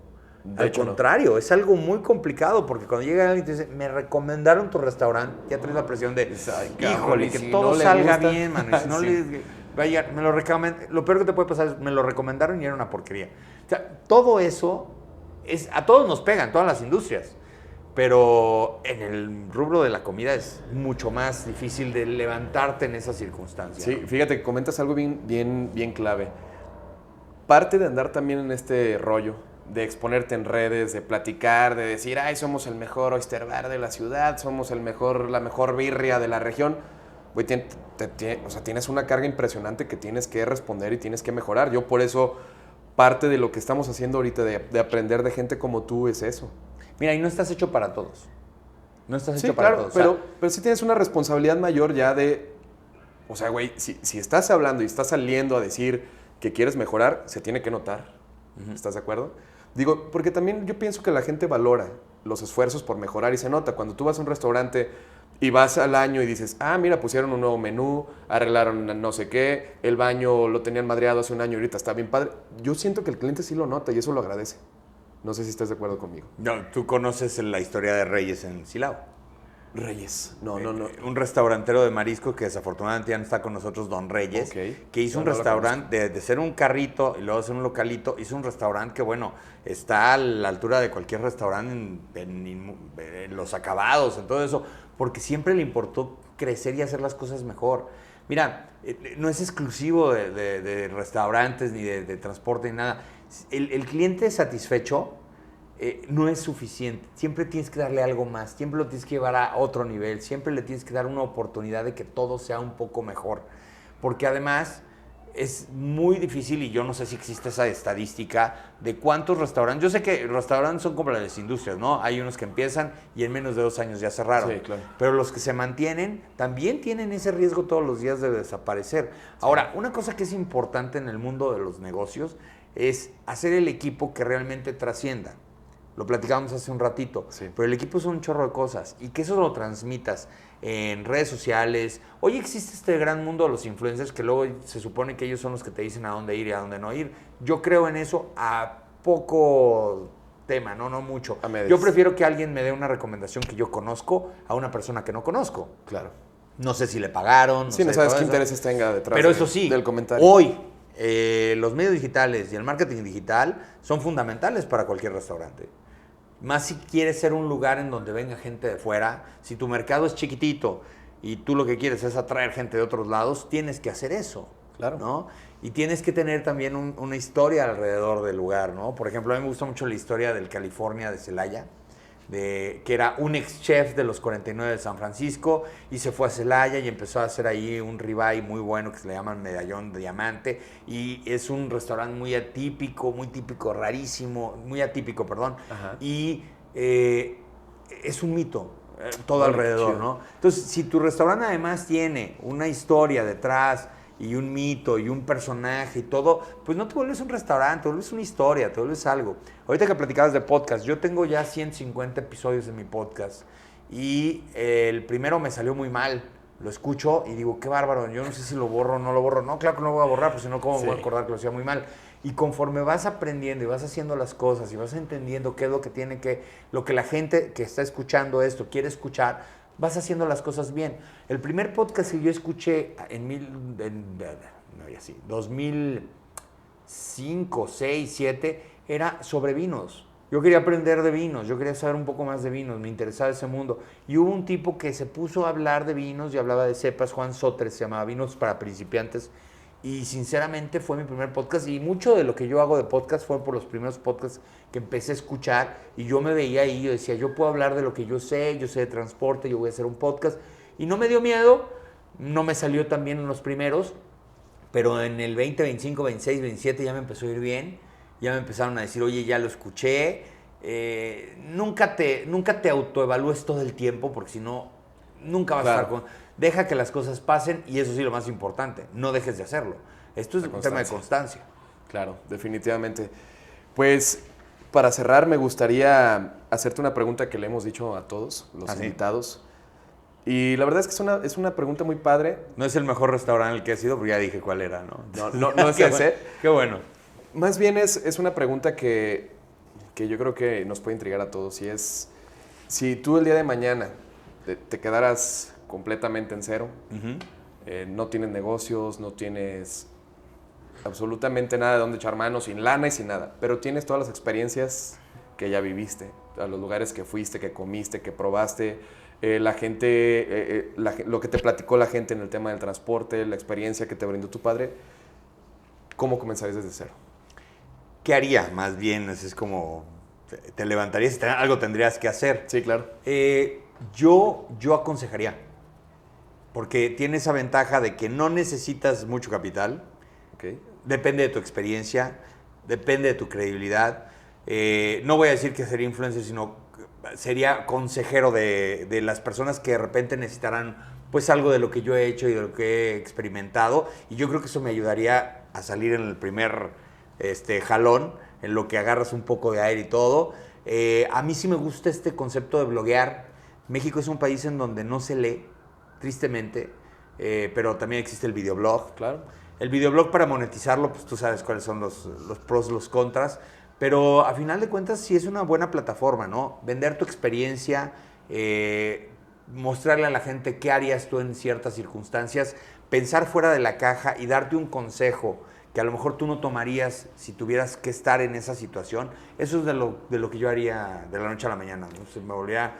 Al contrario, no. Es algo muy complicado porque cuando llega alguien y te dice, me recomendaron tu restaurante, ya traes la presión de, híjole, que si todo no salga bien, mano. Y si no sí. Vaya, lo peor que te puede pasar es, me lo recomendaron y era una porquería. O sea, todo eso, a todos nos pega, en todas las industrias. Pero en el rubro de la comida es mucho más difícil de levantarte en esas circunstancias. Sí, ¿no? Fíjate, comentas algo bien clave. Parte de andar también en este rollo, de exponerte en redes, de platicar, de decir, ay, somos el mejor oyster bar de la ciudad, somos la mejor birria de la región. Güey, o sea, tienes una carga impresionante que tienes que responder y tienes que mejorar. Yo por eso, parte de lo que estamos haciendo ahorita, de aprender de gente como tú, es eso. Mira, y no estás hecho para todos. No estás hecho para todos. Pero sí tienes una responsabilidad mayor ya de... O sea, güey, si estás hablando y estás saliendo a decir que quieres mejorar, se tiene que notar. Uh-huh. ¿Estás de acuerdo? Digo, porque también yo pienso que la gente valora los esfuerzos por mejorar y se nota. Cuando tú vas a un restaurante y vas al año y dices, ah, mira, pusieron un nuevo menú, arreglaron no sé qué, el baño lo tenían madreado hace un año y ahorita está bien padre. Yo siento que el cliente sí lo nota y eso lo agradece. No sé si estás de acuerdo conmigo. No, tú conoces la historia de Reyes en Silao. Reyes, no. Un restaurantero de marisco que desafortunadamente ya no está con nosotros, Don Reyes, okay. Que hizo un restaurante, de ser un carrito y luego ser un localito, hizo un restaurante que, bueno, está a la altura de cualquier restaurante en los acabados, en todo eso, porque siempre le importó crecer y hacer las cosas mejor. Mira, no es exclusivo de restaurantes ni de transporte ni nada. El cliente satisfecho no es suficiente. Siempre tienes que darle algo más. Siempre lo tienes que llevar a otro nivel. Siempre le tienes que dar una oportunidad de que todo sea un poco mejor. Porque además es muy difícil, y yo no sé si existe esa estadística de cuántos restaurantes. Yo sé que restaurantes son como las industrias, ¿no? Hay unos que empiezan y en menos de 2 años ya cerraron. Sí, claro. Pero los que se mantienen también tienen ese riesgo todos los días de desaparecer. Ahora, una cosa que es importante en el mundo de los negocios es hacer el equipo que realmente trascienda. Lo platicábamos hace un ratito, sí. Pero el equipo es un chorro de cosas y que eso lo transmitas en redes sociales. Hoy existe este gran mundo de los influencers que luego se supone que ellos son los que te dicen a dónde ir y a dónde no ir. Yo creo en eso a poco tema, no mucho. Yo prefiero que alguien me dé una recomendación que yo conozco a una persona que no conozco. Claro. No sé si le pagaron. Sí, no sabes qué intereses tenga detrás pero eso sí, del comentario. Hoy los medios digitales y el marketing digital son fundamentales para cualquier restaurante. Más si quieres ser un lugar en donde venga gente de fuera, si tu mercado es chiquitito y tú lo que quieres es atraer gente de otros lados, tienes que hacer eso, claro, ¿no? Y tienes que tener también una historia alrededor del lugar, ¿no? Por ejemplo, a mí me gusta mucho la historia del California de Celaya, que era un ex chef de los 49 de San Francisco y se fue a Celaya y empezó a hacer ahí un ribeye muy bueno que se le llaman Medallón de Diamante, y es un restaurante muy atípico, muy atípico, perdón. Ajá. Y es un mito todo alrededor, chido, ¿no? Entonces, si tu restaurante además tiene una historia detrás y un mito y un personaje y todo, pues no te vuelves un restaurante, te vuelves una historia, te vuelves algo. Ahorita que platicabas de podcast, yo tengo ya 150 episodios en mi podcast y el primero me salió muy mal. Lo escucho y digo, qué bárbaro, yo no sé si lo borro o no lo borro. No, claro que no lo voy a borrar, pues si no, ¿cómo me voy a acordar que lo hacía muy mal? Y conforme vas aprendiendo y vas haciendo las cosas y vas entendiendo qué es lo que lo que la gente que está escuchando esto quiere escuchar, vas haciendo las cosas bien. El primer podcast que yo escuché en 2005, 6, 7, era sobre vinos. Yo quería aprender de vinos, yo quería saber un poco más de vinos, me interesaba ese mundo. Y hubo un tipo que se puso a hablar de vinos y hablaba de cepas, Juan Sotres, se llamaba Vinos para Principiantes. Y sinceramente fue mi primer podcast y mucho de lo que yo hago de podcast fue por los primeros podcasts que empecé a escuchar y yo me veía ahí, yo decía, yo puedo hablar de lo que yo sé de transporte, yo voy a hacer un podcast. Y no me dio miedo, no me salió tan bien en los primeros, pero en el 20, 25, 26, 27 ya me empezó a ir bien. Ya me empezaron a decir, oye, ya lo escuché. Nunca te autoevalúes todo el tiempo, porque si no, nunca vas a estar con... Deja que las cosas pasen y eso sí lo más importante, no dejes de hacerlo. Esto es un tema de constancia. Claro, definitivamente. Pues para cerrar me gustaría hacerte una pregunta que le hemos dicho a todos los invitados. Y la verdad es que es una pregunta muy padre. No es el mejor restaurante al que he sido, pero ya dije cuál era, ¿no? No es ese. Qué bueno. Más bien es una pregunta que yo creo que nos puede intrigar a todos. Y es, si tú el día de mañana te quedaras completamente en cero, no tienes negocios, no tienes absolutamente nada de dónde echar mano, sin lana y sin nada, pero tienes todas las experiencias que ya viviste, a los lugares que fuiste, que comiste, que probaste, la gente, lo que te platicó la gente en el tema del transporte, la experiencia que te brindó tu padre, ¿cómo comenzarías desde cero? ¿Qué haría? Más bien, es como, te levantarías y algo tendrías que hacer. Sí, claro. Yo aconsejaría, porque tiene esa ventaja de que no necesitas mucho capital, depende de tu experiencia, depende de tu credibilidad. No voy a decir que sería influencer, sino sería consejero de las personas que de repente necesitarán pues algo de lo que yo he hecho y de lo que he experimentado, y yo creo que eso me ayudaría a salir en el primer jalón, en lo que agarras un poco de aire y todo. A mí sí me gusta este concepto de bloguear. México es un país en donde no se lee, tristemente, pero también existe el videoblog. Claro. El videoblog, para monetizarlo, pues tú sabes cuáles son los pros, los contras, pero a final de cuentas sí es una buena plataforma, ¿no? Vender tu experiencia, mostrarle a la gente qué harías tú en ciertas circunstancias, pensar fuera de la caja y darte un consejo que a lo mejor tú no tomarías si tuvieras que estar en esa situación. Eso es de lo que yo haría de la noche a la mañana, ¿no? Se me volvería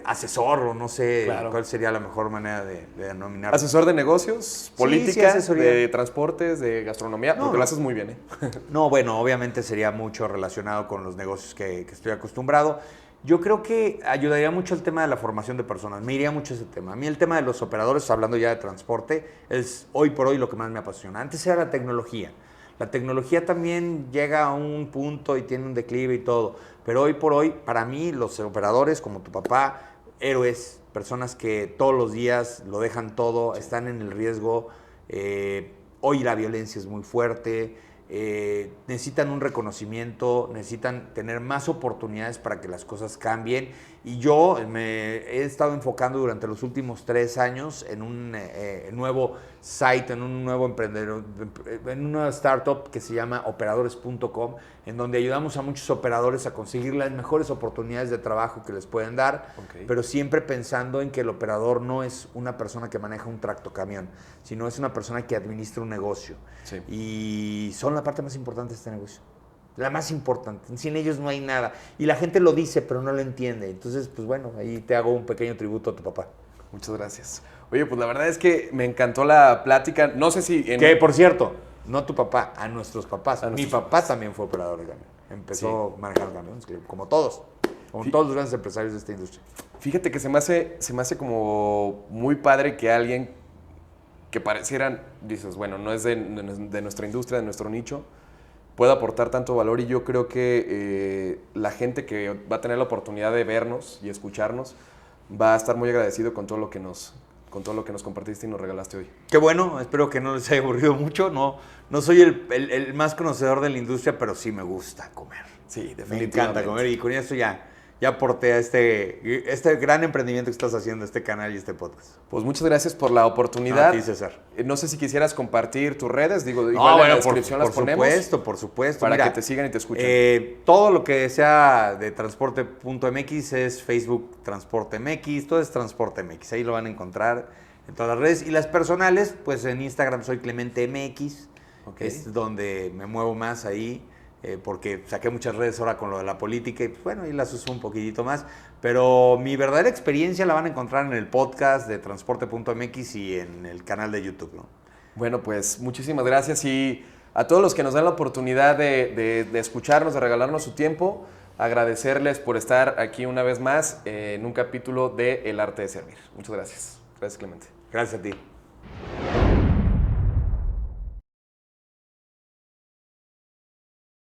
asesor, o no sé cuál sería la mejor manera de denominar. Asesor de negocios, política, de transportes, de gastronomía, porque lo haces muy bien, ¿eh? No, bueno, obviamente sería mucho relacionado con los negocios que estoy acostumbrado. Yo creo que ayudaría mucho el tema de la formación de personas, me iría mucho ese tema. A mí el tema de los operadores, hablando ya de transporte, es hoy por hoy lo que más me apasiona. Antes era la tecnología. La tecnología también llega a un punto y tiene un declive y todo, pero hoy por hoy, para mí, los operadores como tu papá, héroes, personas que todos los días lo dejan todo, están en el riesgo. Hoy la violencia es muy fuerte. Necesitan un reconocimiento, necesitan tener más oportunidades para que las cosas cambien, y yo me he estado enfocando durante los últimos 3 años en un nuevo site, en un nuevo emprendedor, en una startup que se llama operadores.com, en donde ayudamos a muchos operadores a conseguir las mejores oportunidades de trabajo que les pueden dar, pero siempre pensando en que el operador no es una persona que maneja un tractocamión, sino es una persona que administra un negocio. Sí. Y son la parte más importante de este negocio. La más importante. Sin ellos no hay nada. Y la gente lo dice, pero no lo entiende. Entonces, pues bueno, ahí te hago un pequeño tributo a tu papá. Muchas gracias. Oye, pues la verdad es que me encantó la plática. No sé si... Que, por cierto, no a tu papá, a nuestros papás. Mi papá también fue operador de camión. Empezó manejando camiones, como todos. Como todos los grandes empresarios de esta industria. Fíjate que se me hace como muy padre que alguien que parecieran, dices, bueno, no es de nuestra industria, de nuestro nicho, pueda aportar tanto valor, y yo creo que la gente que va a tener la oportunidad de vernos y escucharnos va a estar muy agradecido con todo lo que nos compartiste y nos regalaste hoy. Qué bueno, espero que no les haya aburrido mucho. No soy el más conocedor de la industria, pero sí me gusta comer. Sí, definitivamente. Me encanta comer, y con eso ya aporté a este gran emprendimiento que estás haciendo, este canal y este podcast. Pues muchas gracias por la oportunidad. A ti, César. No sé si quisieras compartir tus redes, igual en la descripción las ponemos. Por supuesto. Para que te sigan y te escuchen. Todo lo que sea de transporte.mx es Facebook Transporte MX, todo es Transporte MX, ahí lo van a encontrar en todas las redes. Y las personales, pues en Instagram soy Clemente MX, es donde me muevo más ahí. porque saqué muchas redes ahora con lo de la política y pues bueno, ahí las uso un poquitito más. Pero mi verdadera experiencia la van a encontrar en el podcast de transporte.mx y en el canal de YouTube, ¿no? Bueno, pues muchísimas gracias y a todos los que nos dan la oportunidad de escucharnos, de regalarnos su tiempo, agradecerles por estar aquí una vez más en un capítulo de El Arte de Servir. Muchas gracias. Gracias, Clemente. Gracias a ti.